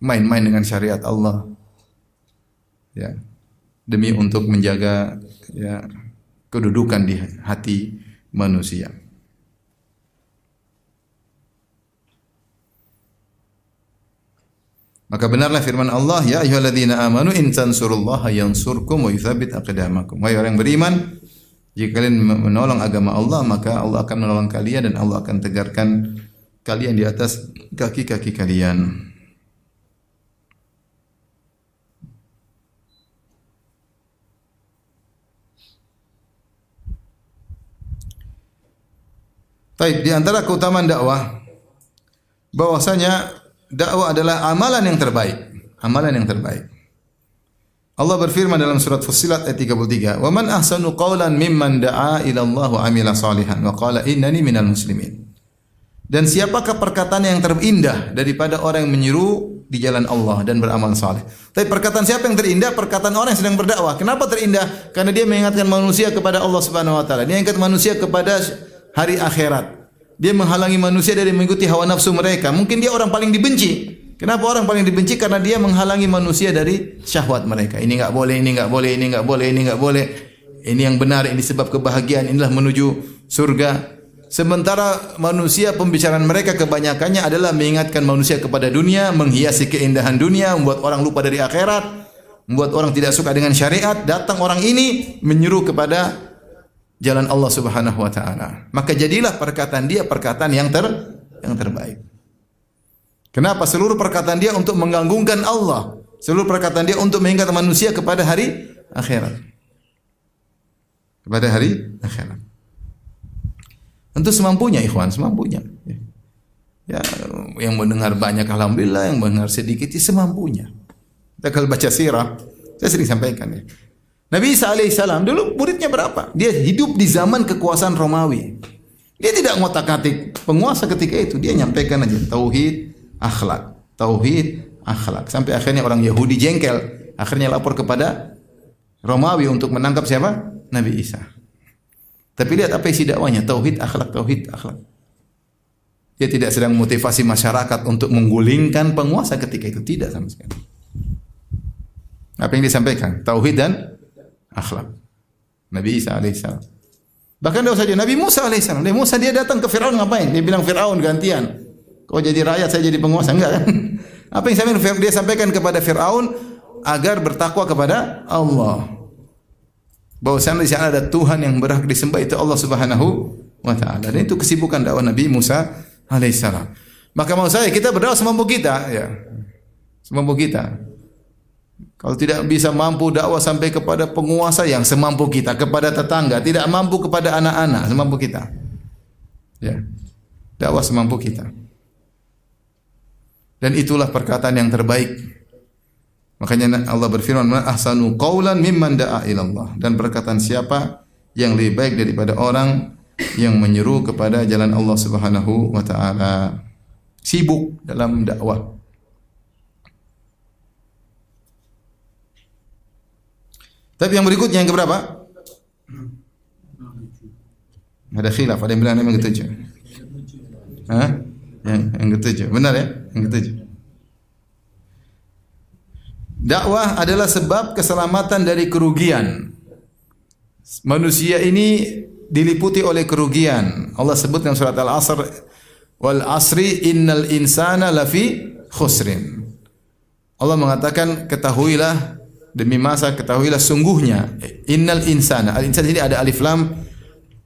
main-main dengan syariat Allah. Ya. Demi untuk menjaga ya kedudukan di hati manusia. Maka benarlah firman Allah, ya ayyuhalladzina amanu in tansurullaha yansurkum wa yutsabbit aqdamakum. Wahai orang beriman, jika kalian menolong agama Allah, maka Allah akan menolong kalian dan Allah akan tegarkan kalian di atas kaki-kaki kalian. Baik, di antara keutamaan dakwah bahwasanya dakwah adalah amalan yang terbaik. Amalan yang terbaik. Allah berfirman dalam surat Fussilat ayat 33, "Wa man ahsanu qawlan mimman da'a ila Allah wa 'amila salihan wa qala innani minal muslimin." Dan siapakah perkataan yang terindah daripada orang yang menyeru di jalan Allah dan beramal saleh? Tapi perkataan siapa yang terindah? Perkataan orang yang sedang berdakwah. Kenapa terindah? Karena dia mengingatkan manusia kepada Allah Subhanahu wa taala. Dia mengingatkan manusia kepada hari akhirat. Dia menghalangi manusia dari mengikuti hawa nafsu mereka. Mungkin dia orang paling dibenci. Kenapa orang paling dibenci? Karena dia menghalangi manusia dari syahwat mereka. Ini enggak boleh, ini enggak boleh, ini enggak boleh, ini enggak boleh. Ini yang benar, ini sebab kebahagiaan, inilah menuju surga. Sementara manusia pembicaraan mereka kebanyakannya adalah mengingatkan manusia kepada dunia, menghiasi keindahan dunia, membuat orang lupa dari akhirat, membuat orang tidak suka dengan syariat. Datang orang ini menyuruh kepada jalan Allah Subhanahu wa taala. Maka jadilah perkataan dia perkataan yang terbaik. Kenapa? Seluruh perkataan dia untuk menggantungkan Allah. Seluruh perkataan dia untuk mengingat manusia kepada hari akhirat. Kepada hari akhirat. Tentu semampunya ikhwan, semampunya. Ya, yang mendengar banyak alhamdulillah, yang mendengar sedikit semampunya. Kita kalau baca sirah, saya sering sampaikan ya. Nabi Isa alaihissalam dulu muridnya berapa? Dia hidup di zaman kekuasaan Romawi. Dia tidak ngotak-ngatik penguasa ketika itu. Dia nyampaikan aja tauhid, akhlak, tauhid, akhlak. Sampai akhirnya orang Yahudi jengkel, akhirnya lapor kepada Romawi untuk menangkap siapa? Nabi Isa. Tapi lihat apa isi dakwanya, tauhid, akhlak, tauhid, akhlak. Dia tidak sedang motivasi masyarakat untuk menggulingkan penguasa ketika itu, tidak sama sekali. Apa yang disampaikan? Tauhid dan akhlak. Nabi Isa alaihissalam. Bahkan tidak saja Nabi Musa alaihissalam. Nabi Musa dia datang ke Firaun ngapain? Dia bilang Firaun gantian. Kau jadi rakyat, saya jadi penguasa, enggak kan? Apa yang dia sampaikan kepada Firaun agar bertakwa kepada Allah. Bahwasanya di sana ada Tuhan yang berhak disembah, itu Allah Subhanahu wa taala. Dan itu kesibukan dakwah Nabi Musa alaihissalam. Maka mau saya kita berdakwah semampu kita ya. Semampu kita. Kalau tidak bisa mampu dakwah sampai kepada penguasa yang semampu kita, kepada tetangga, tidak mampu kepada anak-anak, semampu kita. Ya. Dakwah semampu kita. Dan itulah perkataan yang terbaik. Makanya Allah berfirman, "Ma ahsanu qaulan mimman da'a ila Allah." Dan perkataan siapa yang lebih baik daripada orang yang menyeru kepada jalan Allah Subhanahu wa taala. Sibuk dalam dakwah. Tapi yang berikutnya yang keberapa? Ada khilaf, ada yang bilang yang ketujuh. Hah? Yang ketujuh. Benar ya? Yang ketujuh. Dakwah adalah sebab keselamatan dari kerugian. Manusia ini diliputi oleh kerugian. Allah sebut dalam surat Al-Asr, "Wal asri innal insana lafi khusrin." Allah mengatakan, ketahuilah demi masa, ketahuilah sungguhnya innal insana. Al-insan ini ada alif lam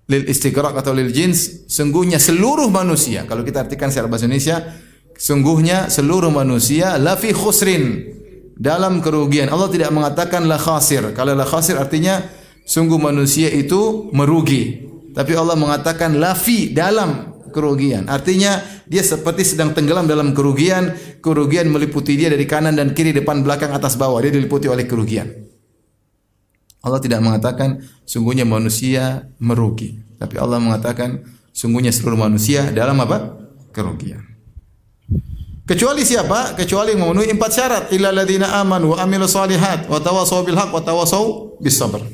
lil istighraq atau lil jins, sungguhnya seluruh manusia. Kalau kita artikan secara bahasa Indonesia, sungguhnya seluruh manusia lafi khusrin, dalam kerugian. Allah tidak mengatakan la khasir. Kalau la khasir artinya sungguh manusia itu merugi. Tapi Allah mengatakan lafi, dalam kerugian. Artinya dia seperti sedang tenggelam dalam kerugian. Kerugian meliputi dia dari kanan dan kiri, depan, belakang, atas, bawah. Dia diliputi oleh kerugian. Allah tidak mengatakan sungguhnya manusia merugi. Tapi Allah mengatakan sungguhnya seluruh manusia dalam apa? Kerugian. Kecuali siapa? Kecuali yang memenuhi 4 syarat. Illal ladzina amanu wa amilus solihat wa tawassaw bil haqq wa tawassaw bis sabr.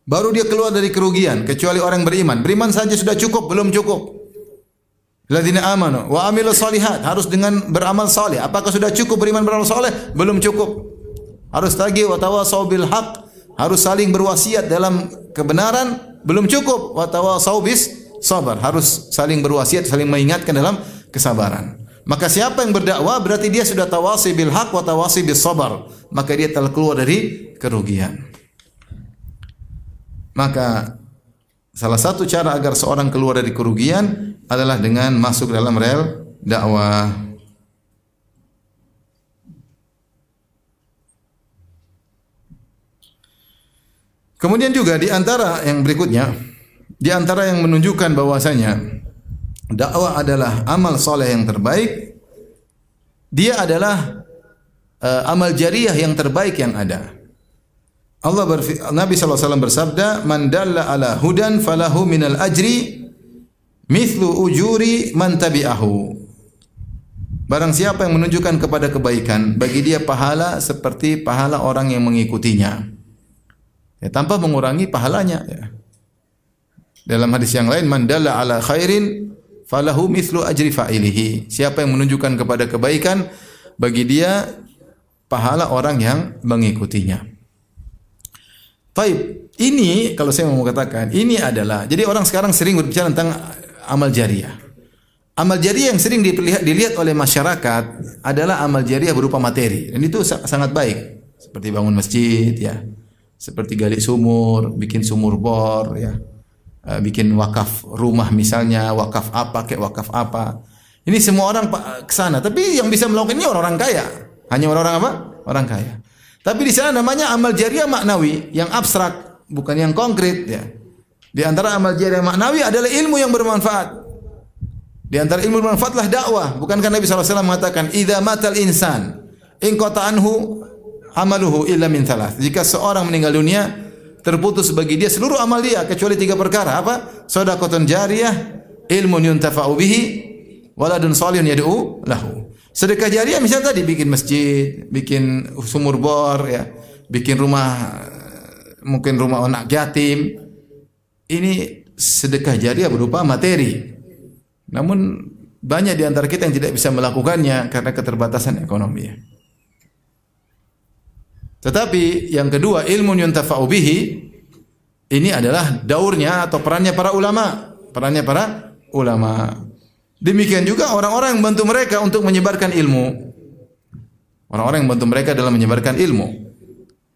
Baru dia keluar dari kerugian, kecuali orang beriman. Beriman saja sudah cukup, belum cukup. Ladzina amanu wa amilus solihat, harus dengan beramal saleh. Apakah sudah cukup beriman beramal saleh? Belum cukup. Harus lagi wa tawassaw bil haqq, harus saling berwasiat dalam kebenaran, belum cukup. Wa tawassaw bis sabr, harus saling berwasiat, saling mengingatkan dalam kesabaran. Maka siapa yang berdakwah berarti dia sudah tawasi bil haq wa tawasi bis sabar. Maka dia telah keluar dari kerugian. Maka salah satu cara agar seorang keluar dari kerugian adalah dengan masuk dalam rel dakwah. Kemudian juga di antara yang berikutnya, di antara yang menunjukkan bahwasanya dakwah adalah amal soleh yang terbaik, dia adalah amal jariah yang terbaik yang ada. Nabi SAW bersabda, "Man dalla ala hudan falahu minal ajri mithlu ujuri man tabi'ahu." Barang siapa yang menunjukkan kepada kebaikan, bagi dia pahala seperti pahala orang yang mengikutinya. Ya, tanpa mengurangi pahalanya. Ya. Dalam hadis yang lain, "Man dalla ala khairin falahu mithlu ajri fa'ilihi." Siapa yang menunjukkan kepada kebaikan, bagi dia pahala orang yang mengikutinya. Baik, ini kalau saya mau katakan, ini adalah, jadi orang sekarang sering berbicara tentang amal jariah. Amal jariah yang sering dilihat oleh masyarakat adalah amal jariah berupa materi, dan itu sangat baik. Seperti bangun masjid, ya, seperti gali sumur, bikin sumur bor, ya, bikin wakaf rumah misalnya, wakaf apa, kayak wakaf apa. Ini semua orang ke sana, tapi yang bisa melakukan ini orang-orang kaya. Hanya orang-orang apa? Orang kaya. Tapi di sana namanya amal jariah maknawi, yang abstrak, bukan yang konkret ya. Di antara amal jariah maknawi adalah ilmu yang bermanfaat. Di antara ilmu bermanfaatlah dakwah. Bukankah Nabi SAW mengatakan, "Idza matal insan, in qata anhu amaluhu illa min thalath." Jika seorang meninggal dunia, terputus bagi dia seluruh amal dia kecuali 3 perkara. Apa? Shadaqatun jariyah, ilmun yuntafa'u bihi, waladun shalihun yad'u lahu. Sedekah jariah misalnya tadi bikin masjid, bikin sumur bor ya, bikin rumah, mungkin rumah anak yatim. Ini sedekah jariah berupa materi. Namun banyak di antara kita yang tidak bisa melakukannya karena keterbatasan ekonomi. Tetapi yang kedua, ilmun yuntafa'u bihi, ini adalah daurnya atau perannya para ulama, perannya para ulama. Demikian juga orang-orang yang membantu mereka untuk menyebarkan ilmu. Orang-orang yang membantu mereka dalam menyebarkan ilmu.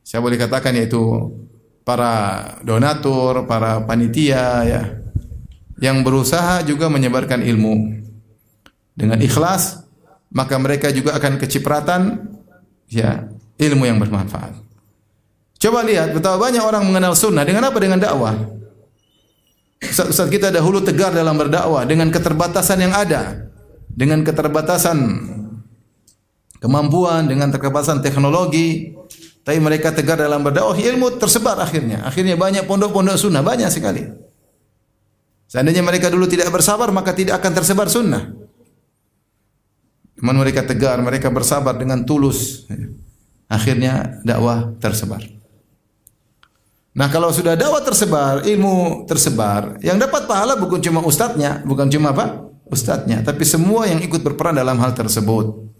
Saya boleh katakan yaitu para donatur, para panitia ya, yang berusaha juga menyebarkan ilmu dengan ikhlas, maka mereka juga akan kecipratan ya, ilmu yang bermanfaat. Coba lihat betapa banyak orang mengenal sunnah dengan apa? Dengan dakwah. Ustaz kita dahulu tegar dalam berdakwah dengan keterbatasan yang ada, dengan keterbatasan kemampuan, dengan keterbatasan teknologi, tapi mereka tegar dalam berdakwah, ilmu tersebar akhirnya. Akhirnya banyak pondok-pondok sunnah, banyak sekali. Seandainya mereka dulu tidak bersabar, maka tidak akan tersebar sunnah. Namun mereka tegar, mereka bersabar dengan tulus. Akhirnya dakwah tersebar. Nah, kalau sudah dakwah tersebar, ilmu tersebar, yang dapat pahala bukan cuma ustadznya, bukan cuma apa? Ustadznya, tapi semua yang ikut berperan dalam hal tersebut.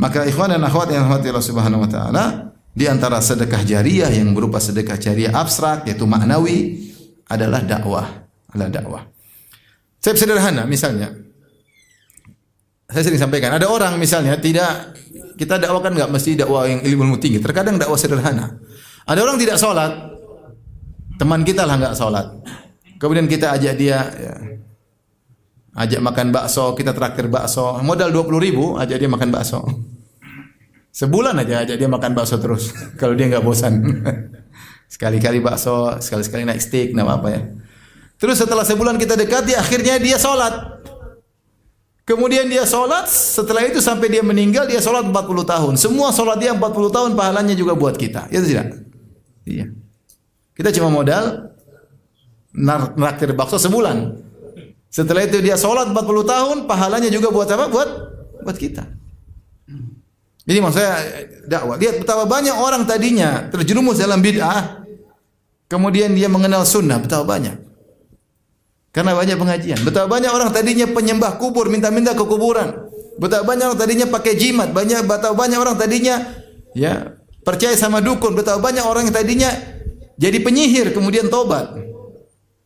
Maka ikhwan dan akhwat yang dirahmati Allah Subhanahu wa taala, di antara sedekah jariah yang berupa sedekah jariah abstrak yaitu maknawi adalah dakwah, Saya sederhana misalnya. Saya sering sampaikan, ada orang misalnya tidak, kita dakwakan enggak mesti dakwah yang ilmu tinggi, terkadang dakwah sederhana. Ada orang tidak sholat, teman kita lah enggak sholat. Kemudian kita ajak dia, ya, ajak makan bakso, kita traktir bakso, modal 20.000, ajak dia makan bakso. Sebulan aja ajak dia makan bakso terus, kalau dia enggak bosan. Sekali-kali bakso, sekali-sekali naik steak, enggak apa-apa ya. Terus setelah sebulan kita dekati, akhirnya dia sholat. Kemudian dia sholat, setelah itu sampai dia meninggal, dia sholat 40 tahun. Semua sholat dia 40 tahun, pahalanya juga buat kita. Ya tidak? Iya. Kita cuma modal naktir bakso sebulan. Setelah itu dia sholat 40 tahun, pahalanya juga buat apa? Buat kita. Ini maksud saya dakwah. Lihat betapa banyak orang tadinya terjerumus dalam bid'ah, kemudian dia mengenal sunnah, betapa banyak. Karena banyak pengajian. Betapa banyak orang tadinya penyembah kubur, minta-minta ke kuburan. Betapa banyak orang tadinya pakai jimat. Betapa banyak orang tadinya ya percaya sama dukun. Betapa banyak orang yang tadinya jadi penyihir, kemudian taubat,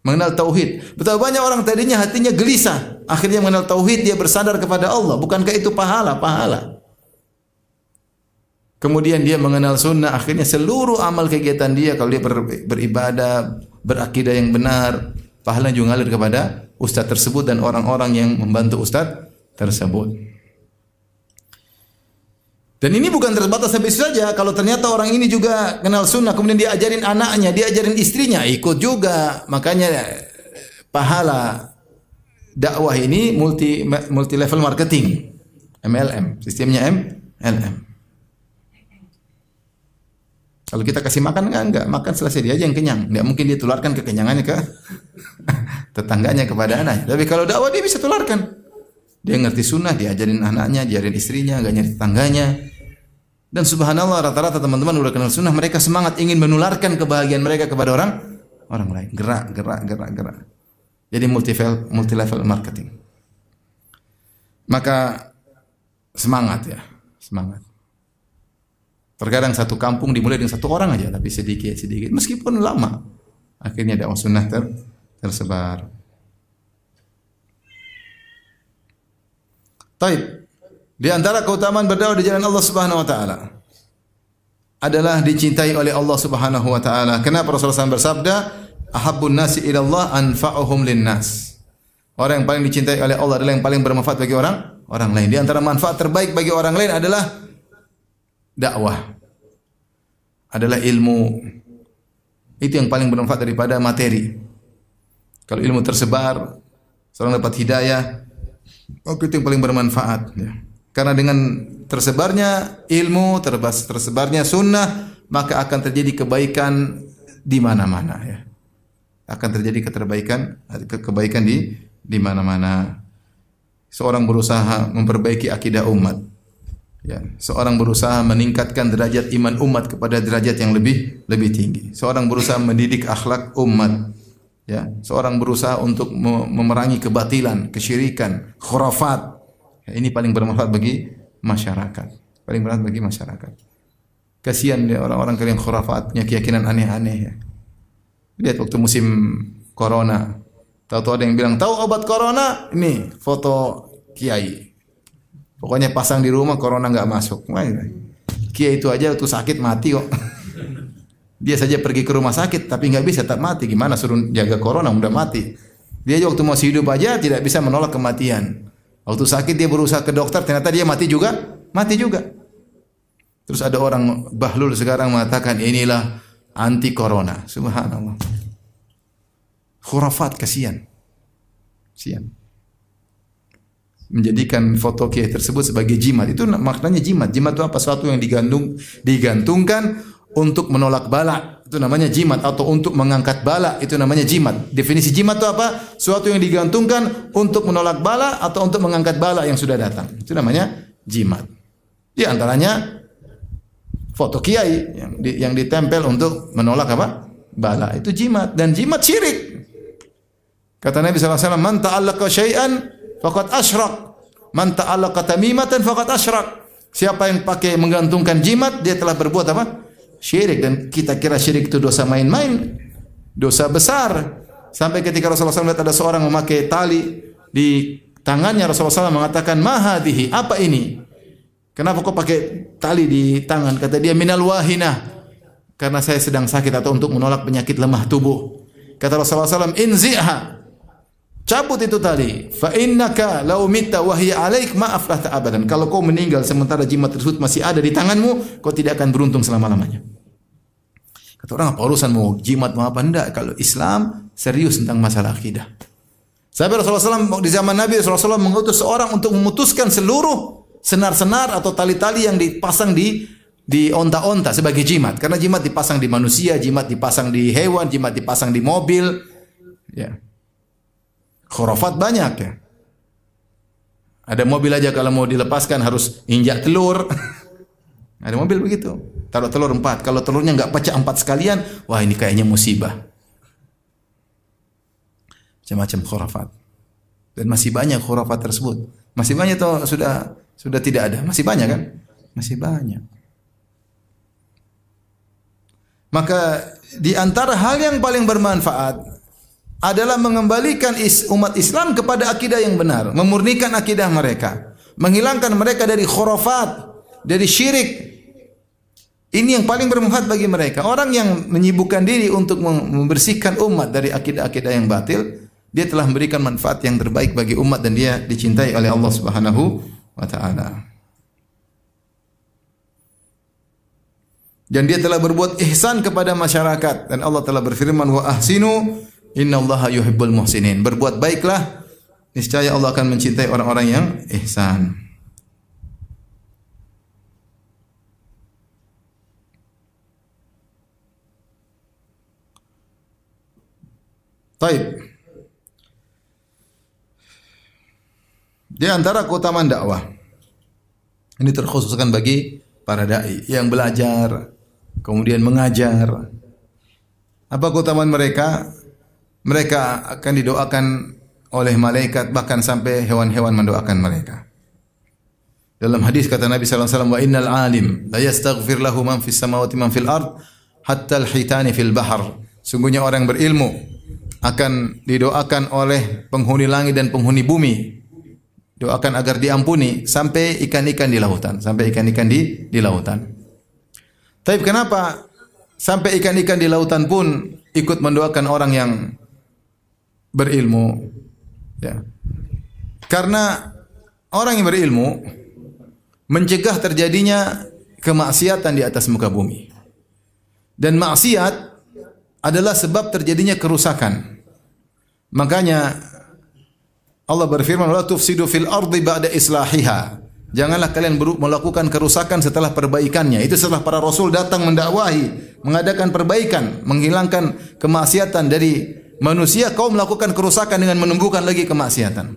mengenal tauhid. Betapa banyak orang tadinya hatinya gelisah, akhirnya mengenal tauhid, dia bersandar kepada Allah. Bukankah itu pahala? Kemudian dia mengenal sunnah, akhirnya seluruh amal kegiatan dia, kalau dia beribadah, berakidah yang benar, pahala juga ngalir kepada ustaz tersebut dan orang-orang yang membantu ustaz tersebut. Dan ini bukan terbatas sampai itu saja. Kalau ternyata orang ini juga kenal sunnah, kemudian dia ajarin anaknya, dia ajarin istrinya, ikut juga. Makanya pahala dakwah ini multi level marketing, MLM, sistemnya MLM. Kalau kita kasih makan enggak makan selesai, dia aja yang kenyang. Enggak mungkin dia tularkan kekenyangannya ke tetangganya, kepada anaknya. Tapi kalau dakwah dia bisa tularkan. Dia ngerti sunnah, dia ajarin anaknya, diajarin istrinya, enggak nyari tetangganya. Dan subhanallah rata-rata teman-teman udah kenal sunnah, mereka semangat ingin menularkan kebahagiaan mereka kepada orang lain. Gerak. Jadi multi level marketing. Maka semangat. Terkadang satu kampung dimulai dengan satu orang aja, tapi sedikit, meskipun lama, akhirnya dakwah sunnah tersebar. Taib. Di antara keutamaan berdakwah di jalan Allah Subhanahu wa taala adalah dicintai oleh Allah Subhanahu wa taala. Kenapa Rasulullah SAW bersabda, "Ahabbun nasi ila Allah anfa'uhum linnas." Orang yang paling dicintai oleh Allah adalah yang paling bermanfaat bagi orang lain. Di antara manfaat terbaik bagi orang lain adalah dakwah. Adalah ilmu. Itu yang paling bermanfaat daripada materi. Kalau ilmu tersebar, seorang dapat hidayah, itu yang paling bermanfaat. Ya. Karena dengan tersebarnya ilmu, tersebarnya sunnah, maka akan terjadi kebaikan di mana-mana. Ya. Akan terjadi kebaikan di mana-mana. Seorang berusaha memperbaiki akidah umat. Ya, seorang berusaha meningkatkan derajat iman umat kepada derajat yang lebih tinggi. Seorang berusaha mendidik akhlak umat. Ya, seorang berusaha untuk memerangi kebatilan, kesyirikan, khurafat. Ya, ini paling bermanfaat bagi masyarakat. Paling bermanfaat bagi masyarakat. Kasihan dia orang-orang yang khurafat, punya keyakinan aneh-aneh. Ya. Lihat waktu musim corona, tahu-tahu ada yang bilang, tahu obat corona? Ini foto kiai. Pokoknya pasang di rumah, corona nggak masuk. Wah, kiai itu aja waktu sakit mati kok. Dia saja pergi ke rumah sakit, tapi nggak bisa, tetap mati. Gimana suruh jaga corona, udah mati. Dia waktu masih hidup aja tidak bisa menolak kematian. Waktu sakit dia berusaha ke dokter, ternyata dia mati juga. Terus ada orang bahlul sekarang mengatakan inilah anti corona. Subhanallah. Khurafat, kasihan. Menjadikan foto kiai tersebut sebagai jimat. Itu maknanya jimat. Jimat itu apa? Sesuatu yang digantungkan untuk menolak bala, itu namanya jimat. Atau untuk mengangkat bala, itu namanya jimat. Definisi jimat itu apa? Sesuatu yang digantungkan untuk menolak bala atau untuk mengangkat bala yang sudah datang. Itu namanya jimat. Di antaranya foto kiai yang ditempel untuk menolak apa? Bala. Itu jimat. Dan jimat syirik. Kata Nabi SAW, man ta'allaqa syai'an faqad asyrak. Man ta'allaqa tamimatan faqad asyrak. Siapa yang pakai menggantungkan jimat, dia telah berbuat apa? Syirik. Dan kita kira syirik itu dosa main-main, dosa besar. Sampai ketika Rasulullah SAW melihat ada seorang memakai tali di tangannya, Rasulullah SAW mengatakan, ma hadhihi, apa ini? Kenapa kau pakai tali di tangan? Kata dia, minal wahinah, karena saya sedang sakit atau untuk menolak penyakit lemah tubuh. Kata Rasulullah SAW, inzi'ha, cabut itu tali. Fa innaka law mitta wa hiya 'alaik ma aflahta abadan. Kalau kau meninggal sementara jimat tersebut masih ada di tanganmu, kau tidak akan beruntung selama-lamanya. Kata orang, apa urusan mau jimat mau apa? Enggak, kalau Islam serius tentang masalah akidah. Sampai Rasulullah SAW di zaman Nabi, Rasulullah SAW mengutus seorang untuk memutuskan seluruh senar-senar atau tali-tali yang dipasang di onta-onta sebagai jimat. Karena jimat dipasang di manusia, jimat dipasang di hewan, jimat dipasang di mobil. Ya. Khurafat banyak ya. Ada mobil aja kalau mau dilepaskan harus injak telur. Ada mobil begitu. Taruh telur 4. Kalau telurnya nggak pecah 4 sekalian, wah ini kayaknya musibah. Macam-macam khurafat. Dan masih banyak khurafat tersebut. Masih banyak atau sudah tidak ada? Masih banyak kan? Masih banyak. Maka di antara hal yang paling bermanfaat adalah mengembalikan umat Islam kepada akidah yang benar, memurnikan akidah mereka, menghilangkan mereka dari khurafat, dari syirik. Ini yang paling bermanfaat bagi mereka. Orang yang menyibukkan diri untuk membersihkan umat dari akidah-akidah yang batil, dia telah memberikan manfaat yang terbaik bagi umat dan dia dicintai oleh Allah Subhanahu wa taala. Dan dia telah berbuat ihsan kepada masyarakat, dan Allah telah berfirman, wa ahsinu innallaha yuhibbul muhsinin. Berbuat baiklah, niscaya Allah akan mencintai orang-orang yang ihsan. Baik. Di antara keutamaan dakwah, ini terkhususkan bagi para dai yang belajar kemudian mengajar. Apa keutamaan mereka? Mereka akan didoakan oleh malaikat, bahkan sampai hewan-hewan mendoakan mereka. Dalam hadis kata Nabi sallallahu alaihi wasallam, wa innal alim la yastaghfir lahu man fis samawati man fil ard hatta al hitani fil bahr. Sungguhnya orang berilmu akan didoakan oleh penghuni langit dan penghuni bumi. Doakan agar diampuni sampai ikan-ikan di lautan, sampai ikan-ikan di lautan. Tapi kenapa sampai ikan-ikan di lautan pun ikut mendoakan orang yang berilmu, Ya. Karena orang yang berilmu mencegah terjadinya kemaksiatan di atas muka bumi. Dan maksiat adalah sebab terjadinya kerusakan. Makanya Allah berfirman, "La tufsidu fil ardi ba'da islahiha." Janganlah kalian melakukan kerusakan setelah perbaikannya. Itu setelah para rasul datang mendakwahi, mengadakan perbaikan, menghilangkan kemaksiatan dari manusia, kau melakukan kerusakan dengan menumbuhkan lagi kemaksiatan.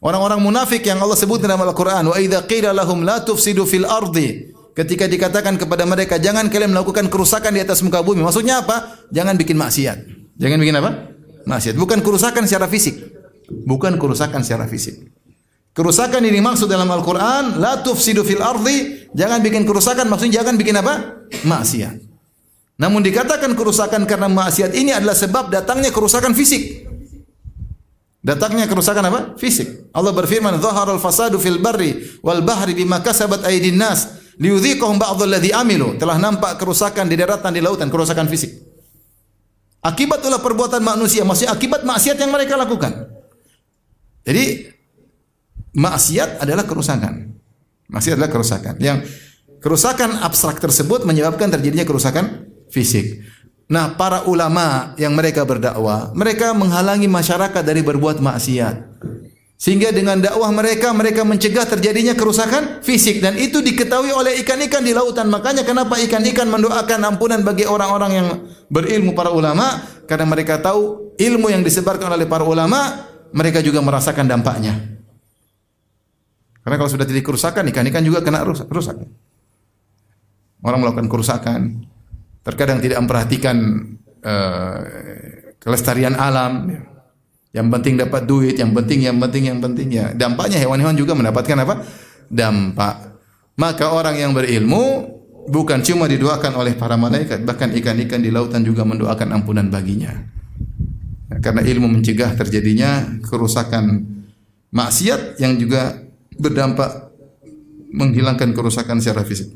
Orang-orang munafik yang Allah sebut dalam Al-Qur'an, "Wa idza qila lahum la tufsidu fil ardi." Ketika dikatakan kepada mereka, jangan kalian melakukan kerusakan di atas muka bumi. Maksudnya apa? Jangan bikin maksiat. Jangan bikin apa? Maksiat. Bukan kerusakan secara fisik. Bukan kerusakan secara fisik. Kerusakan ini maksud dalam Al-Quran, la tufsidu fil ardi, jangan bikin kerusakan, maksudnya jangan bikin apa? Maksiat. Namun dikatakan kerusakan karena maksiat ini adalah sebab datangnya kerusakan fisik. Datangnya kerusakan apa? Fisik. Allah berfirman, "Dhaharal fasadu fil barri wal bahri bima kasabat aydin nas liyudhiqahum ba'dhal ladzi amilu." Telah nampak kerusakan di daratan, di lautan, kerusakan fisik. Akibat ulah perbuatan manusia, maksudnya akibat maksiat yang mereka lakukan. Jadi maksiat adalah kerusakan. Maksiat adalah kerusakan. Yang kerusakan abstrak tersebut menyebabkan terjadinya kerusakan fisik. Nah, para ulama yang mereka berdakwah, mereka menghalangi masyarakat dari berbuat maksiat. Sehingga dengan dakwah mereka mencegah terjadinya kerusakan fisik, dan itu diketahui oleh ikan-ikan di lautan. Makanya kenapa ikan-ikan mendoakan ampunan bagi orang-orang yang berilmu, para ulama, karena mereka tahu ilmu yang disebarkan oleh para ulama, mereka juga merasakan dampaknya. Karena kalau sudah terjadi kerusakan, ikan-ikan juga kena rusak. Orang melakukan kerusakan, terkadang tidak memperhatikan kelestarian alam. Yang penting dapat duit, yang penting ya. Dampaknya hewan-hewan juga mendapatkan apa? Dampak. Maka orang yang berilmu bukan cuma didoakan oleh para malaikat, bahkan ikan-ikan di lautan juga mendoakan ampunan baginya. Karena ilmu mencegah terjadinya kerusakan maksiat yang juga berdampak menghilangkan kerusakan secara fisik.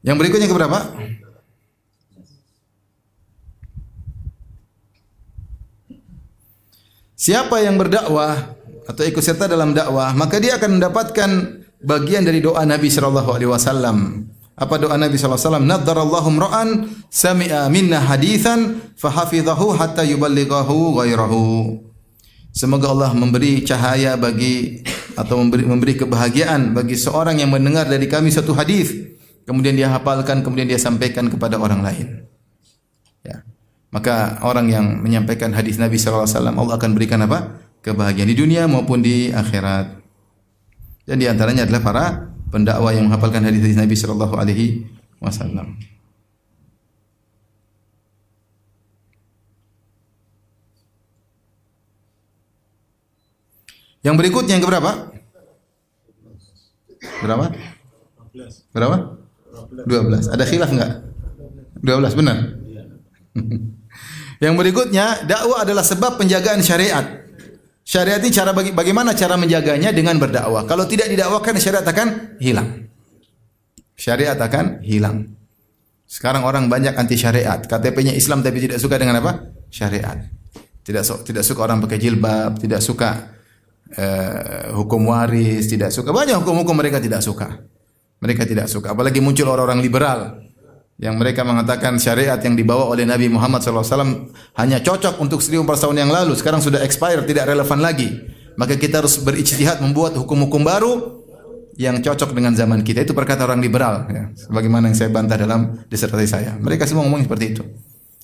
Yang berikutnya keberapa? Siapa yang berdakwah atau ikut serta dalam dakwah, maka dia akan mendapatkan bagian dari doa Nabi sallallahu alaihi wasallam. Apa doa Nabi sallallahu alaihi wasallam? Naddarallahu ra'an sami'a minna haditsan fahafidhahu hatta yuballighahu ghairahu. Semoga Allah memberi cahaya bagi atau memberi kebahagiaan bagi seorang yang mendengar dari kami satu hadis, kemudian dia hafalkan, kemudian dia sampaikan kepada orang lain. Ya. Maka orang yang menyampaikan hadis Nabi sallallahu alaihi wasallam, Allah akan berikan apa? Kebahagiaan di dunia maupun di akhirat. Dan di antaranya adalah para pendakwah yang menghafalkan hadis Nabi sallallahu alaihi wasallam. Yang berikutnya yang keberapa? Berapa? 12. Berapa? 12. Ada khilaf enggak? 12 benar? Yang berikutnya, dakwah adalah sebab penjagaan syariat. Syariat ini bagaimana cara menjaganya? Dengan berdakwah. Kalau tidak didakwakan, syariat akan hilang. Syariat akan hilang. Sekarang orang banyak anti syariat. KTP-nya Islam tapi tidak suka dengan apa? Syariat. Tidak suka orang pakai jilbab, tidak suka hukum waris, tidak suka. Banyak hukum-hukum mereka tidak suka. Mereka tidak suka. Apalagi muncul orang-orang liberal yang mereka mengatakan syariat yang dibawa oleh Nabi Muhammad SAW hanya cocok untuk 1400 tahun yang lalu, sekarang sudah expire, tidak relevan lagi. Maka kita harus berijtihad membuat hukum-hukum baru yang cocok dengan zaman kita. Itu perkataan orang liberal, ya. Sebagaimana yang saya bantah dalam disertasi saya. Mereka semua ngomong seperti itu.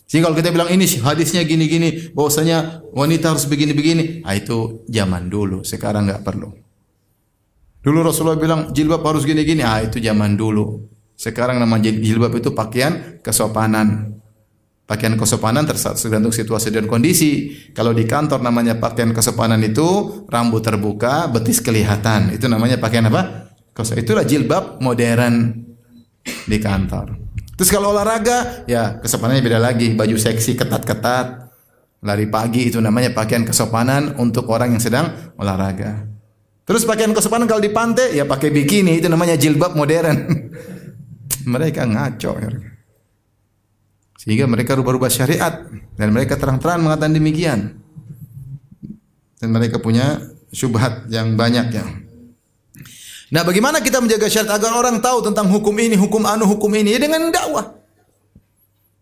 Sehingga kalau kita bilang ini hadisnya gini-gini, bahwasanya wanita harus begini-begini, itu zaman dulu, sekarang enggak perlu. Dulu Rasulullah bilang jilbab harus gini-gini, itu zaman dulu. Sekarang nama jilbab itu pakaian kesopanan. Pakaian kesopanan tergantung situasi dan kondisi. Kalau di kantor namanya pakaian kesopanan itu rambut terbuka, betis kelihatan. Itu namanya pakaian apa? Itulah jilbab modern di kantor. Terus kalau olahraga, ya kesopanannya beda lagi. Baju seksi ketat-ketat, lari pagi, itu namanya pakaian kesopanan untuk orang yang sedang olahraga. Terus pakaian kesopanan kalau di pantai, ya pakai bikini, itu namanya jilbab modern. Mereka ngaco. Sehingga mereka rubah-rubah syariat dan mereka terang-terangan mengatakan demikian. Dan mereka punya syubhat yang banyak ya. Nah, bagaimana kita menjaga syariat agar orang tahu tentang hukum ini, hukum anu, hukum ini? Ya dengan dakwah.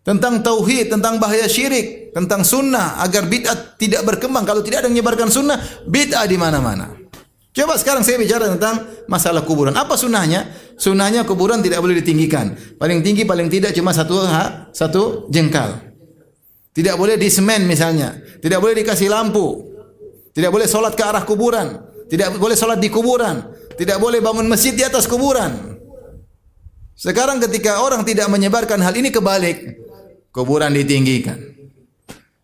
Tentang tauhid, tentang bahaya syirik, tentang sunnah agar bid'ah tidak berkembang. Kalau tidak ada yang menyebarkan sunnah, bid'ah di mana-mana. Coba sekarang saya bicara tentang masalah kuburan. Apa sunnahnya? Sunnahnya kuburan tidak boleh ditinggikan. Paling tinggi paling tidak cuma satu jengkal. Tidak boleh di semen misalnya. Tidak boleh dikasih lampu. Tidak boleh sholat ke arah kuburan. Tidak boleh sholat di kuburan. Tidak boleh bangun masjid di atas kuburan. Sekarang ketika orang tidak menyebarkan hal ini kebalik. Kuburan ditinggikan.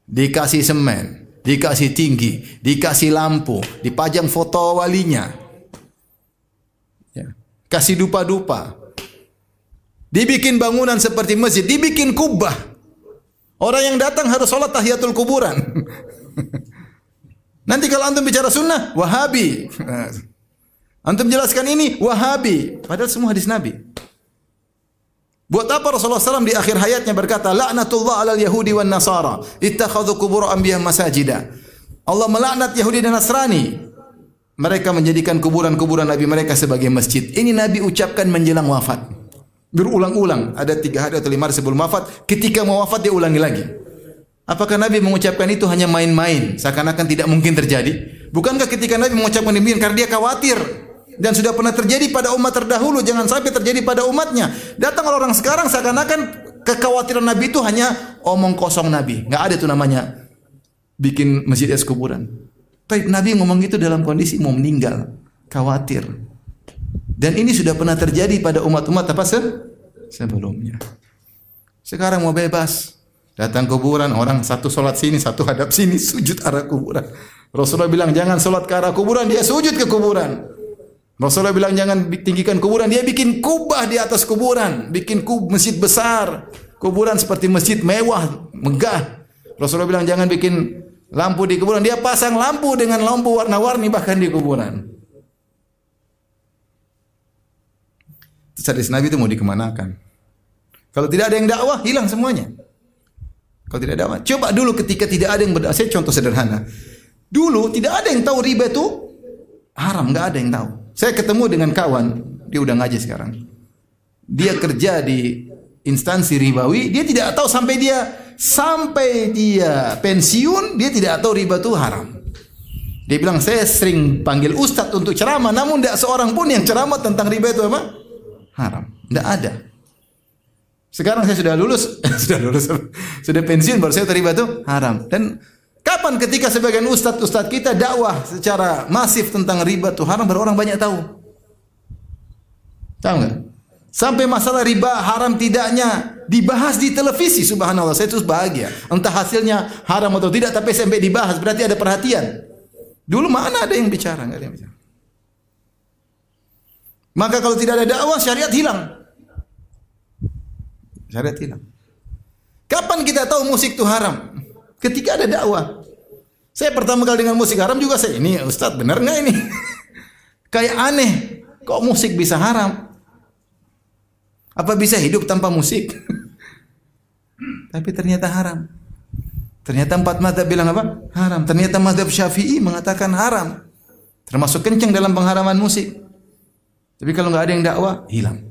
Dikasih semen. Dikasih tinggi. Dikasih lampu. Dipajang foto walinya. Ya. Kasih dupa-dupa. Dibikin bangunan seperti masjid. Dibikin kubah. Orang yang datang harus sholat tahiyatul kuburan. Nanti kalau antum bicara sunnah, Wahabi. Antum jelaskan ini, Wahabi. Padahal semua hadis Nabi. Buat apa Rasulullah SAW di akhir hayatnya berkata, La'natullah alal Yahudi wan Nasara, ittakhadhu qubur anbiya masajida. Allah melaknat Yahudi dan Nasrani. Mereka menjadikan kuburan-kuburan Nabi mereka sebagai masjid. Ini Nabi ucapkan menjelang wafat. Berulang-ulang. Ada 3 hari atau 5 hari sebelum wafat. Ketika mau wafat dia ulangi lagi. Apakah Nabi mengucapkan itu hanya main-main, seakan-akan tidak mungkin terjadi? Bukankah ketika Nabi mengucapkan demikian karena dia khawatir dan sudah pernah terjadi pada umat terdahulu, jangan sampai terjadi pada umatnya. Datang orang sekarang seakan-akan kekhawatiran Nabi itu hanya omong kosong Nabi. Enggak ada itu namanya bikin masjid es kuburan. Tapi Nabi ngomong itu dalam kondisi mau meninggal, khawatir. Dan ini sudah pernah terjadi pada umat-umat apa sebelumnya. Sekarang mau bebas. Datang kuburan, orang satu solat sini, satu hadap sini, sujud arah kuburan. Rasulullah bilang jangan solat ke arah kuburan, dia sujud ke kuburan. Rasulullah bilang jangan tinggikan kuburan, dia bikin kubah di atas kuburan, bikin masjid besar, kuburan seperti masjid mewah, megah. Rasulullah bilang jangan bikin lampu di kuburan, dia pasang lampu dengan lampu warna-warni bahkan di kuburan. Terus hadis Nabi itu mau dikemanakan? Kalau tidak ada yang dakwah, hilang semuanya. Kalau tidak ada, coba dulu ketika tidak ada yang berdakwah. Saya contoh sederhana. Dulu tidak ada yang tahu riba itu haram, nggak ada yang tahu. Saya ketemu dengan kawan, dia udah ngaji sekarang. Dia kerja di instansi ribawi, dia tidak tahu sampai dia pensiun, dia tidak tahu riba itu haram. Dia bilang saya sering panggil ustadz untuk ceramah, namun tidak seorang pun yang ceramah tentang riba itu apa? Haram. Tidak ada. Sekarang saya sudah lulus, sudah pensiun, baru saya terlibat itu haram. Dan kapan ketika sebagian ustadz kita dakwah secara masif tentang riba itu haram, baru orang banyak tahu. Tahu nggak? Sampai masalah riba haram tidaknya dibahas di televisi, subhanallah. Saya terus bahagia. Entah hasilnya haram atau tidak, tapi sampai dibahas, berarti ada perhatian. Dulu mana ada yang bicara, nggak ada yang bicara. Maka kalau tidak ada dakwah, syariat hilang. Syariat hilang. Kapan kita tahu musik itu haram? Ketika ada dakwah. Saya pertama kali dengan musik haram juga ini Ustaz benar nggak ini? Kayak aneh. Kok musik bisa haram? Apa bisa hidup tanpa musik? Tapi ternyata haram. Ternyata 4 mazhab bilang apa? Haram. Ternyata mazhab Syafi'i mengatakan haram. Termasuk kencang dalam pengharaman musik. Tapi kalau nggak ada yang dakwah, hilang.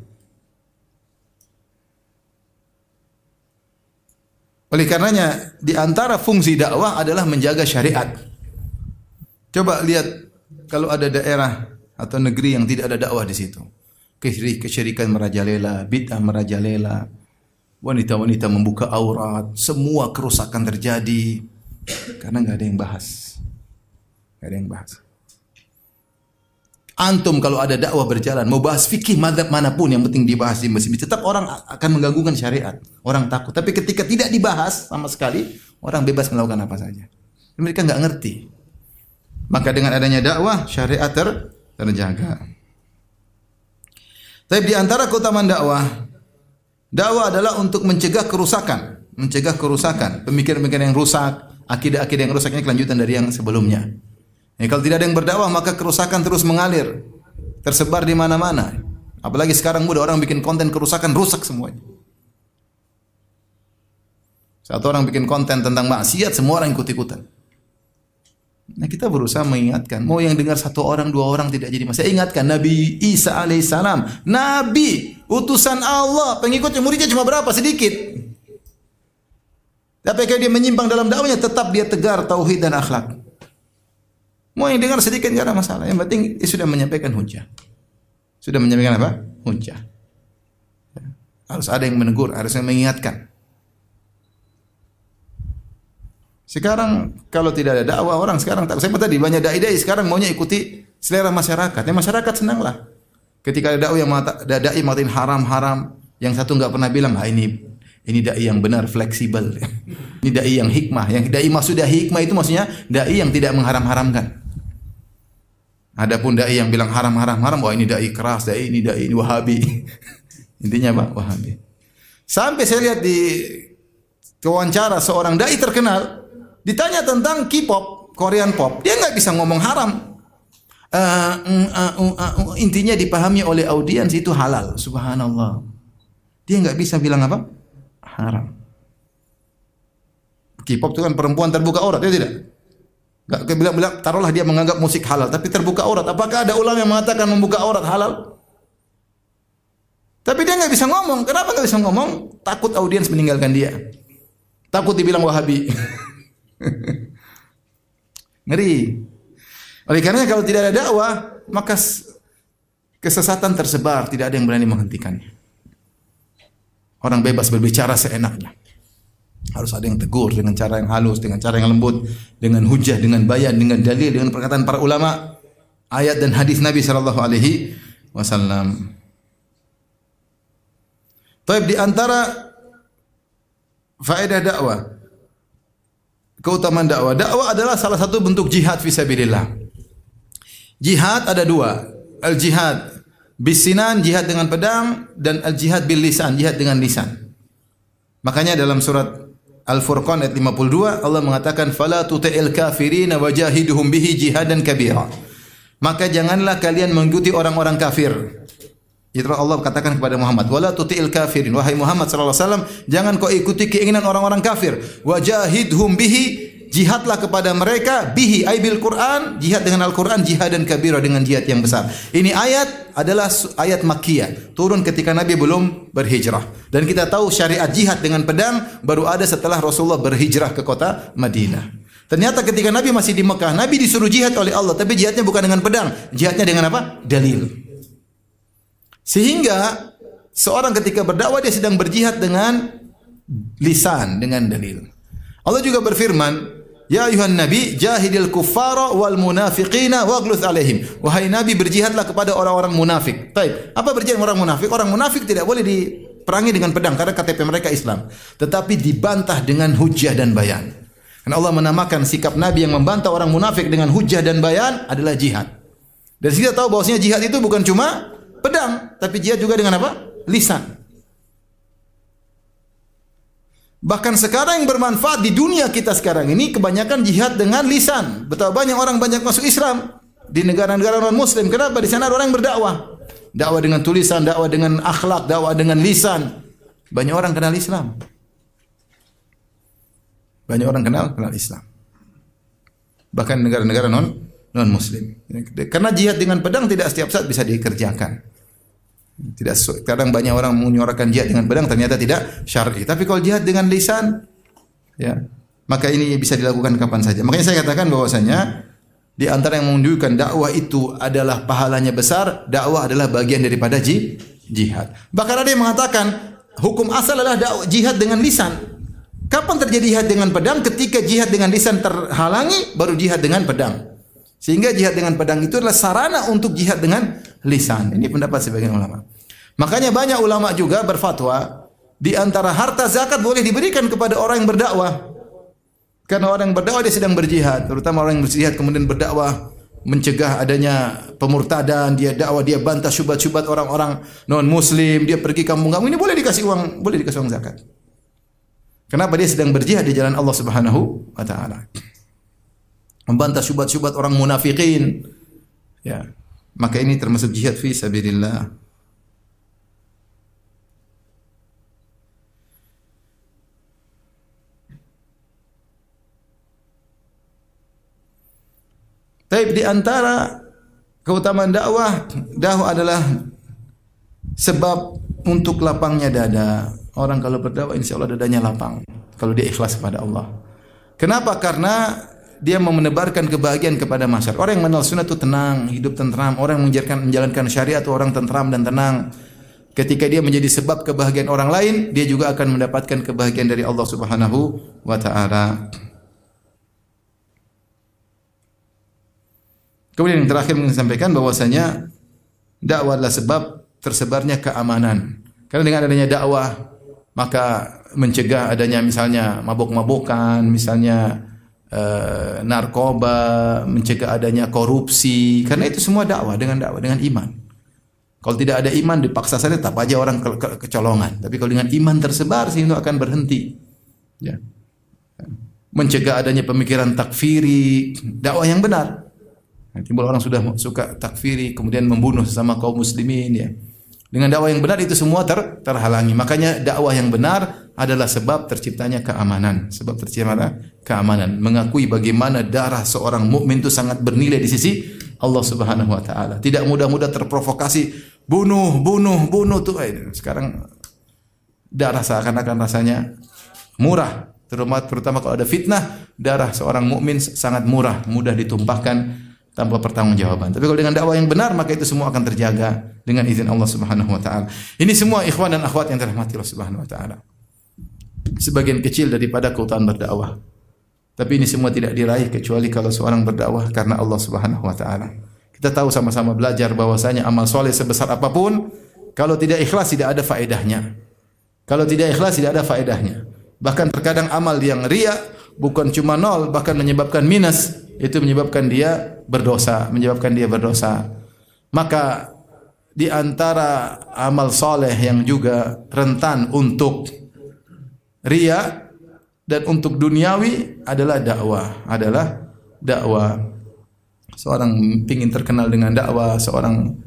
Oleh karenanya, di antara fungsi dakwah adalah menjaga syariat. Coba lihat kalau ada daerah atau negeri yang tidak ada dakwah di situ. Kesyirikan merajalela, bid'ah merajalela, wanita-wanita membuka aurat, semua kerusakan terjadi karena nggak ada yang bahas. Nggak ada yang bahas. Antum kalau ada dakwah berjalan, mau bahas fikih mazhab manapun, yang penting dibahas di masjid, tetap orang akan mengganggukan syariat. Orang takut. Tapi ketika tidak dibahas sama sekali, orang bebas melakukan apa saja. Mereka nggak ngerti. Maka dengan adanya dakwah, syariat terjaga. Tapi di antara keutamaan dakwah, dakwah adalah untuk mencegah kerusakan, pemikiran-pemikiran yang rusak, akidah-akidah yang rusak. Ini kelanjutan dari yang sebelumnya. Kalau tidak ada yang berdakwah, maka kerusakan terus mengalir, tersebar di mana-mana. Apalagi sekarang mudah orang bikin konten kerusakan, rusak semuanya. Satu orang bikin konten tentang maksiat, semua orang ikut-ikutan. Nah, kita berusaha mengingatkan. Mau yang dengar satu orang, dua orang tidak jadi masalah. Saya ingatkan Nabi Isa alaihissalam, Nabi, utusan Allah, pengikutnya muridnya cuma berapa? Sedikit. Tapi kalau dia menyimpang dalam dakwahnya, tetap dia tegar tauhid dan akhlak. Mau yang dengar sedikit tidak ada masalah. Yang penting dia sudah menyampaikan hujah. Sudah menyampaikan apa? Hujah. Harus ada yang menegur, harus yang mengingatkan. Sekarang kalau tidak ada dakwah, orang sekarang tak. Saya tadi banyak dai-dai sekarang maunya ikuti selera masyarakat. Ya masyarakat senanglah. Ketika ada dai yang mengatakan haram-haram, yang satu enggak pernah bilang, ini dai yang benar, fleksibel. Ini dai yang hikmah. Yang dai maksudnya hikmah itu maksudnya dai yang tidak mengharam-haramkan. Adapun dai yang bilang haram-haram, wah ini dai keras, ini Wahabi. Intinya apa? Wahabi. Sampai saya lihat di wawancara seorang dai terkenal, ditanya tentang K-pop, Korean pop, dia nggak bisa ngomong haram. Intinya dipahami oleh audiens itu halal. Subhanallah. Dia nggak bisa bilang apa? Haram. K-pop itu kan perempuan terbuka aurat, ya tidak? Gak bilang taruhlah dia menganggap musik halal, tapi terbuka aurat. Apakah ada ulama yang mengatakan membuka aurat halal? Tapi dia nggak bisa ngomong. Kenapa nggak bisa ngomong? Takut audiens meninggalkan dia. Takut dibilang Wahabi. Ngeri. Oleh karena kalau tidak ada dakwah, maka kesesatan tersebar, tidak ada yang berani menghentikannya. Orang bebas berbicara seenaknya. Harus ada yang tegur dengan cara yang halus, dengan cara yang lembut, dengan hujah, dengan bayan, dengan dalil, dengan perkataan para ulama, ayat dan hadis Nabi sallallahu alaihi wasallam. Baik, di antara faedah dakwah, keutamaan dakwah. Dakwah adalah salah satu bentuk jihad fisabilillah. Jihad ada dua. Al-jihad bisinan, jihad dengan pedang, dan al-jihad bil lisan, jihad dengan lisan. Makanya dalam surat Al-Furqan ayat 52 Allah mengatakan fala tuti'il kafirin wajahiduhum bihi jihadan kabira. Maka janganlah kalian mengikuti orang-orang kafir. Itu Allah katakan kepada Muhammad, wala tuti'il kafirin, wahai Muhammad sallallahu alaihi wasallam, jangan kau ikuti keinginan orang-orang kafir. Wajahidhum bihi, jihadlah kepada mereka, bihi ay bil Quran, jihad dengan Al-Quran, jihadan kabira, dengan jihad yang besar. Ini ayat adalah ayat Makkiyah, turun ketika Nabi belum berhijrah. Dan kita tahu syariat jihad dengan pedang baru ada setelah Rasulullah berhijrah ke kota Madinah. Ternyata ketika Nabi masih di Mekah, Nabi disuruh jihad oleh Allah, tapi jihadnya bukan dengan pedang, jihadnya dengan apa? Dalil. Sehingga seorang ketika berdakwah dia sedang berjihad dengan lisan, dengan dalil. Allah juga berfirman, ya ayuhan nabi jahidil kuffara wal munafiqina waghluz alaihim. Wahai nabi, berjihadlah kepada orang-orang munafik. Baik, apa berjihad orang munafik? Orang munafik tidak boleh diperangi dengan pedang karena KTP mereka Islam, tetapi dibantah dengan hujjah dan bayan. Karena Allah menamakan sikap nabi yang membantah orang munafik dengan hujjah dan bayan adalah jihad. Dan kita tahu bahwasanya jihad itu bukan cuma pedang, tapi jihad juga dengan apa? Lisan. Bahkan sekarang yang bermanfaat di dunia kita sekarang ini kebanyakan jihad dengan lisan. Betapa banyak orang banyak masuk Islam di negara-negara non-muslim. Kenapa? Di sana ada orang yang berdakwah. Dakwah dengan tulisan, dakwah dengan akhlak, dakwah dengan lisan. Banyak orang kenal Islam. Banyak orang kenal Islam. Bahkan negara-negara non-muslim. Karena jihad dengan pedang tidak setiap saat bisa dikerjakan. Kadang banyak orang menyuarakan jihad dengan pedang ternyata tidak syar'i. Tapi kalau jihad dengan lisan, ya, maka ini bisa dilakukan kapan saja. Makanya saya katakan bahwasanya di antara yang menunjukkan dakwah itu adalah pahalanya besar, dakwah adalah bagian daripada jihad. Bahkan ada yang mengatakan hukum asal adalah jihad dengan lisan. Kapan terjadi jihad dengan pedang? Ketika jihad dengan lisan terhalangi, baru jihad dengan pedang. Sehingga jihad dengan pedang itu adalah sarana untuk jihad dengan lisan. Ini pendapat sebagian ulama. Makanya banyak ulama juga berfatwa di antara harta zakat boleh diberikan kepada orang yang berdakwah. Karena orang yang berdakwah dia sedang berjihad, terutama orang yang berjihad kemudian berdakwah mencegah adanya pemurtadan, dia dakwah, dia bantah syubhat-syubhat orang-orang non-muslim, dia pergi kampung-kampung, ini boleh dikasih uang zakat. Kenapa? Dia sedang berjihad di jalan Allah Subhanahu wa taala. Membantah syubhat-syubhat orang munafikin. Ya. Maka ini termasuk jihad fi sabilillah. Tapi di antara keutamaan dakwah adalah sebab untuk lapangnya dada. Orang kalau berdakwah insya Allah dadanya lapang. Kalau dia ikhlas kepada Allah. Kenapa? Karena dia mau menebarkan kebahagiaan kepada masyarakat. Orang yang mengenal sunnah itu tenang, hidup tentram. Orang yang menjalankan syariat itu orang tentram dan tenang. Ketika dia menjadi sebab kebahagiaan orang lain, dia juga akan mendapatkan kebahagiaan dari Allah Subhanahu wa taala. Kemudian yang terakhir ingin sampaikan bahwasanya dakwah adalah sebab tersebarnya keamanan. Karena dengan adanya dakwah maka mencegah adanya misalnya mabuk-mabukan, misalnya narkoba, mencegah adanya korupsi. Karena itu semua dakwah dengan iman. Kalau tidak ada iman dipaksa saja tetap aja orang kecolongan. Tapi kalau dengan iman tersebar sih itu akan berhenti. Ya. Mencegah adanya pemikiran takfiri, dakwah yang benar. Timbul orang sudah suka takfiri kemudian membunuh sesama kaum muslimin ya. Dengan dakwah yang benar itu semua terhalangi. Makanya dakwah yang benar adalah sebab terciptanya keamanan. Sebab terciptanya keamanan. Mengakui bagaimana darah seorang mukmin itu sangat bernilai di sisi Allah Subhanahu wa taala. Tidak mudah-mudah terprovokasi bunuh tuh. Sekarang darah seakan-akan rasanya murah. Terutama kalau ada fitnah, darah seorang mukmin sangat murah, mudah ditumpahkan tanpa pertanggungjawaban. Tapi kalau dengan dakwah yang benar maka itu semua akan terjaga dengan izin Allah Subhanahu wa taala. Ini semua ikhwan dan akhwat yang dirahmati Allah Subhanahu wa taala. Sebagian kecil daripada keutamaan berdakwah. Tapi ini semua tidak diraih kecuali kalau seorang berdakwah karena Allah Subhanahu wa taala. Kita tahu sama-sama belajar bahwasanya amal soleh sebesar apapun kalau tidak ikhlas tidak ada faedahnya. Kalau tidak ikhlas tidak ada faedahnya. Bahkan terkadang amal yang riya bukan cuma nol bahkan menyebabkan minus. Itu menyebabkan dia berdosa, Maka di antara amal soleh yang juga rentan untuk riya dan untuk duniawi adalah dakwah. Seorang ingin terkenal dengan dakwah, seorang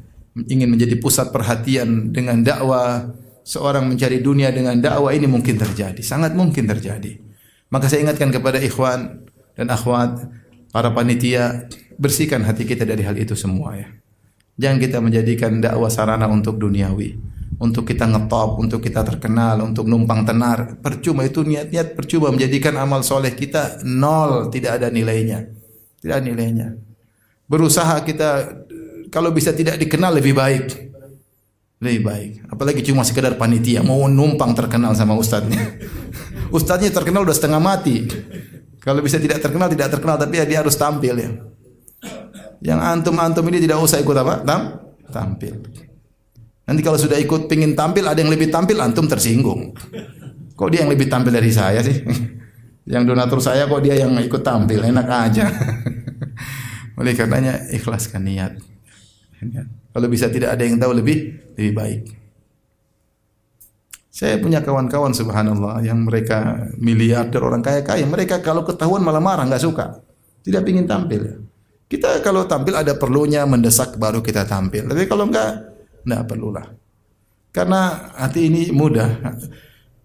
ingin menjadi pusat perhatian dengan dakwah, seorang mencari dunia dengan dakwah, ini mungkin terjadi, sangat mungkin terjadi. Maka saya ingatkan kepada ikhwan dan akhwat, para panitia, bersihkan hati kita dari hal itu semua ya. Jangan kita menjadikan dakwah sarana untuk duniawi, untuk kita ngetop, untuk kita terkenal, untuk numpang tenar. Percuma itu niat-niat percuma, menjadikan amal soleh kita nol, tidak ada nilainya. Tidak ada nilainya. Berusaha kita kalau bisa tidak dikenal lebih baik. Lebih baik. Apalagi cuma sekedar panitia mau numpang terkenal sama ustadznya. Ustadznya terkenal udah setengah mati. Kalau bisa tidak terkenal, tapi dia harus tampil ya. Yang antum ini tidak usah ikut apa? Tampil. Nanti kalau sudah ikut pingin tampil, ada yang lebih tampil, antum tersinggung. Kok dia yang lebih tampil dari saya sih? Yang donatur saya kok dia yang ikut tampil, enak aja. Oleh karenanya ikhlaskan niat. Kalau bisa tidak ada yang tahu lebih baik. Saya punya kawan-kawan subhanallah yang mereka miliarder, orang kaya-kaya, mereka kalau ketahuan malah marah, enggak suka. Tidak ingin tampil. Kita kalau tampil ada perlunya mendesak baru kita tampil. Tapi kalau enggak perlulah. Karena hati ini mudah.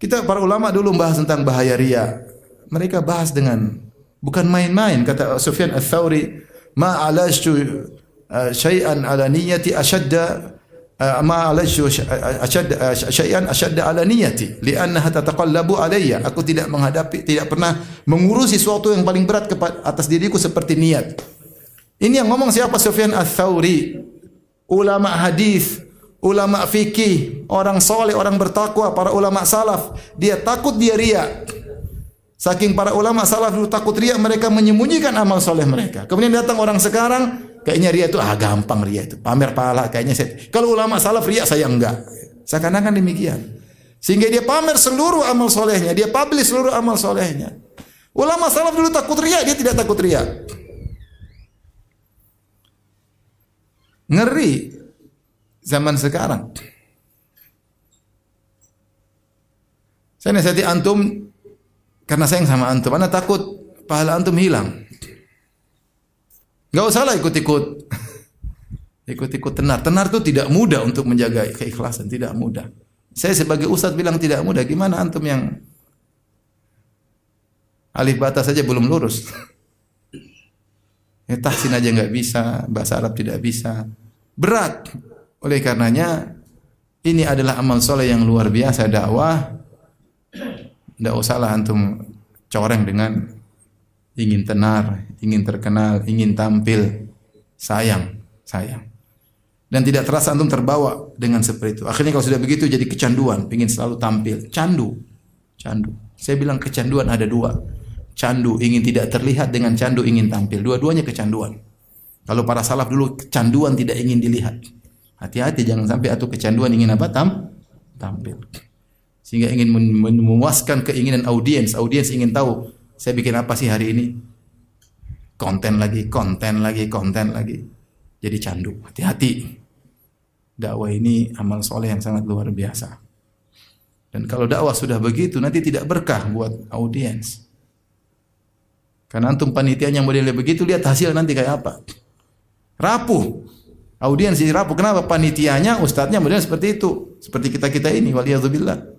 Kita para ulama dulu bahas tentang bahaya riya. Mereka bahas dengan bukan main-main, kata Sufyan Ats-Tsauri, ma alashtu syai'an ala niyyati ashadda ma alashtu syai'an ashadda ala niyyati li'annaha tataqallabu alayya. Aku tidak pernah mengurusi sesuatu yang paling berat atas diriku seperti niat. Ini yang ngomong siapa? Sufyan Ats-Tsauri, ulama hadis, ulama fikih, orang soleh, orang bertakwa, para ulama salaf. Dia takut dia riya. Saking para ulama salaf dulu takut riya, mereka menyembunyikan amal soleh mereka. Kemudian datang orang sekarang, kayaknya riya itu gampang riya itu, pamer pahala kayaknya saya. Kalau ulama salaf riya saya enggak. Seakan-akan demikian. Sehingga dia pamer seluruh amal solehnya, dia publish seluruh amal solehnya. Ulama salaf dulu takut riya, dia tidak takut riya. Ngeri zaman sekarang. Saya nasihati antum karena sayang sama antum. Anda takut pahala antum hilang. Enggak usahlah ikut-ikut. Ikut-ikut tenar. Tenar itu tidak mudah untuk menjaga keikhlasan, tidak mudah. Saya sebagai ustaz bilang tidak mudah. Gimana antum yang alif bata saja belum lurus? tahsin aja nggak bisa, bahasa Arab tidak bisa. Berat. Oleh karenanya ini adalah amal soleh yang luar biasa, dakwah. Tidak usahlah antum coreng dengan ingin tenar, ingin terkenal, ingin tampil. Sayang. Dan tidak terasa antum terbawa dengan seperti itu. Akhirnya kalau sudah begitu jadi kecanduan, ingin selalu tampil. Candu. Saya bilang kecanduan ada dua. Candu ingin tidak terlihat dengan candu ingin tampil. Dua-duanya kecanduan. Kalau para salaf dulu kecanduan tidak ingin dilihat. Hati-hati jangan sampai atau kecanduan ingin apa? Tampil. Sehingga ingin memuaskan keinginan audiens. Audiens ingin tahu, saya bikin apa sih hari ini? Konten lagi. Jadi candu. Hati-hati. Dakwah ini amal soleh yang sangat luar biasa. Dan kalau dakwah sudah begitu, nanti tidak berkah buat audiens. Karena antum panitianya modelnya begitu, lihat hasil nanti kayak apa. Rapuh. Audiens jadi rapuh. Kenapa? Panitianya, ustadznya modelnya seperti itu. Seperti kita-kita ini. Waliyadzubillah.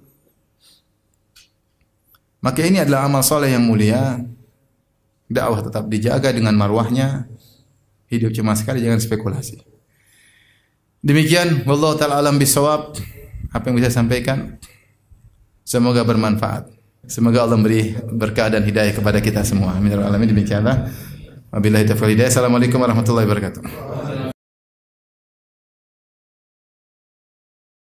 Maka ini adalah amal soleh yang mulia. Dakwah tetap dijaga dengan marwahnya. Hidup cuma sekali, jangan spekulasi. Demikian, wallahu ta'ala alam bisawab. Apa yang bisa sampaikan? Semoga bermanfaat. Semoga Allah beri berkah dan hidayah kepada kita semua. Amin ya rabbal alamin. Demikianlah. Wabillahi taufiq wal hidayah. Assalamualaikum warahmatullahi wabarakatuh.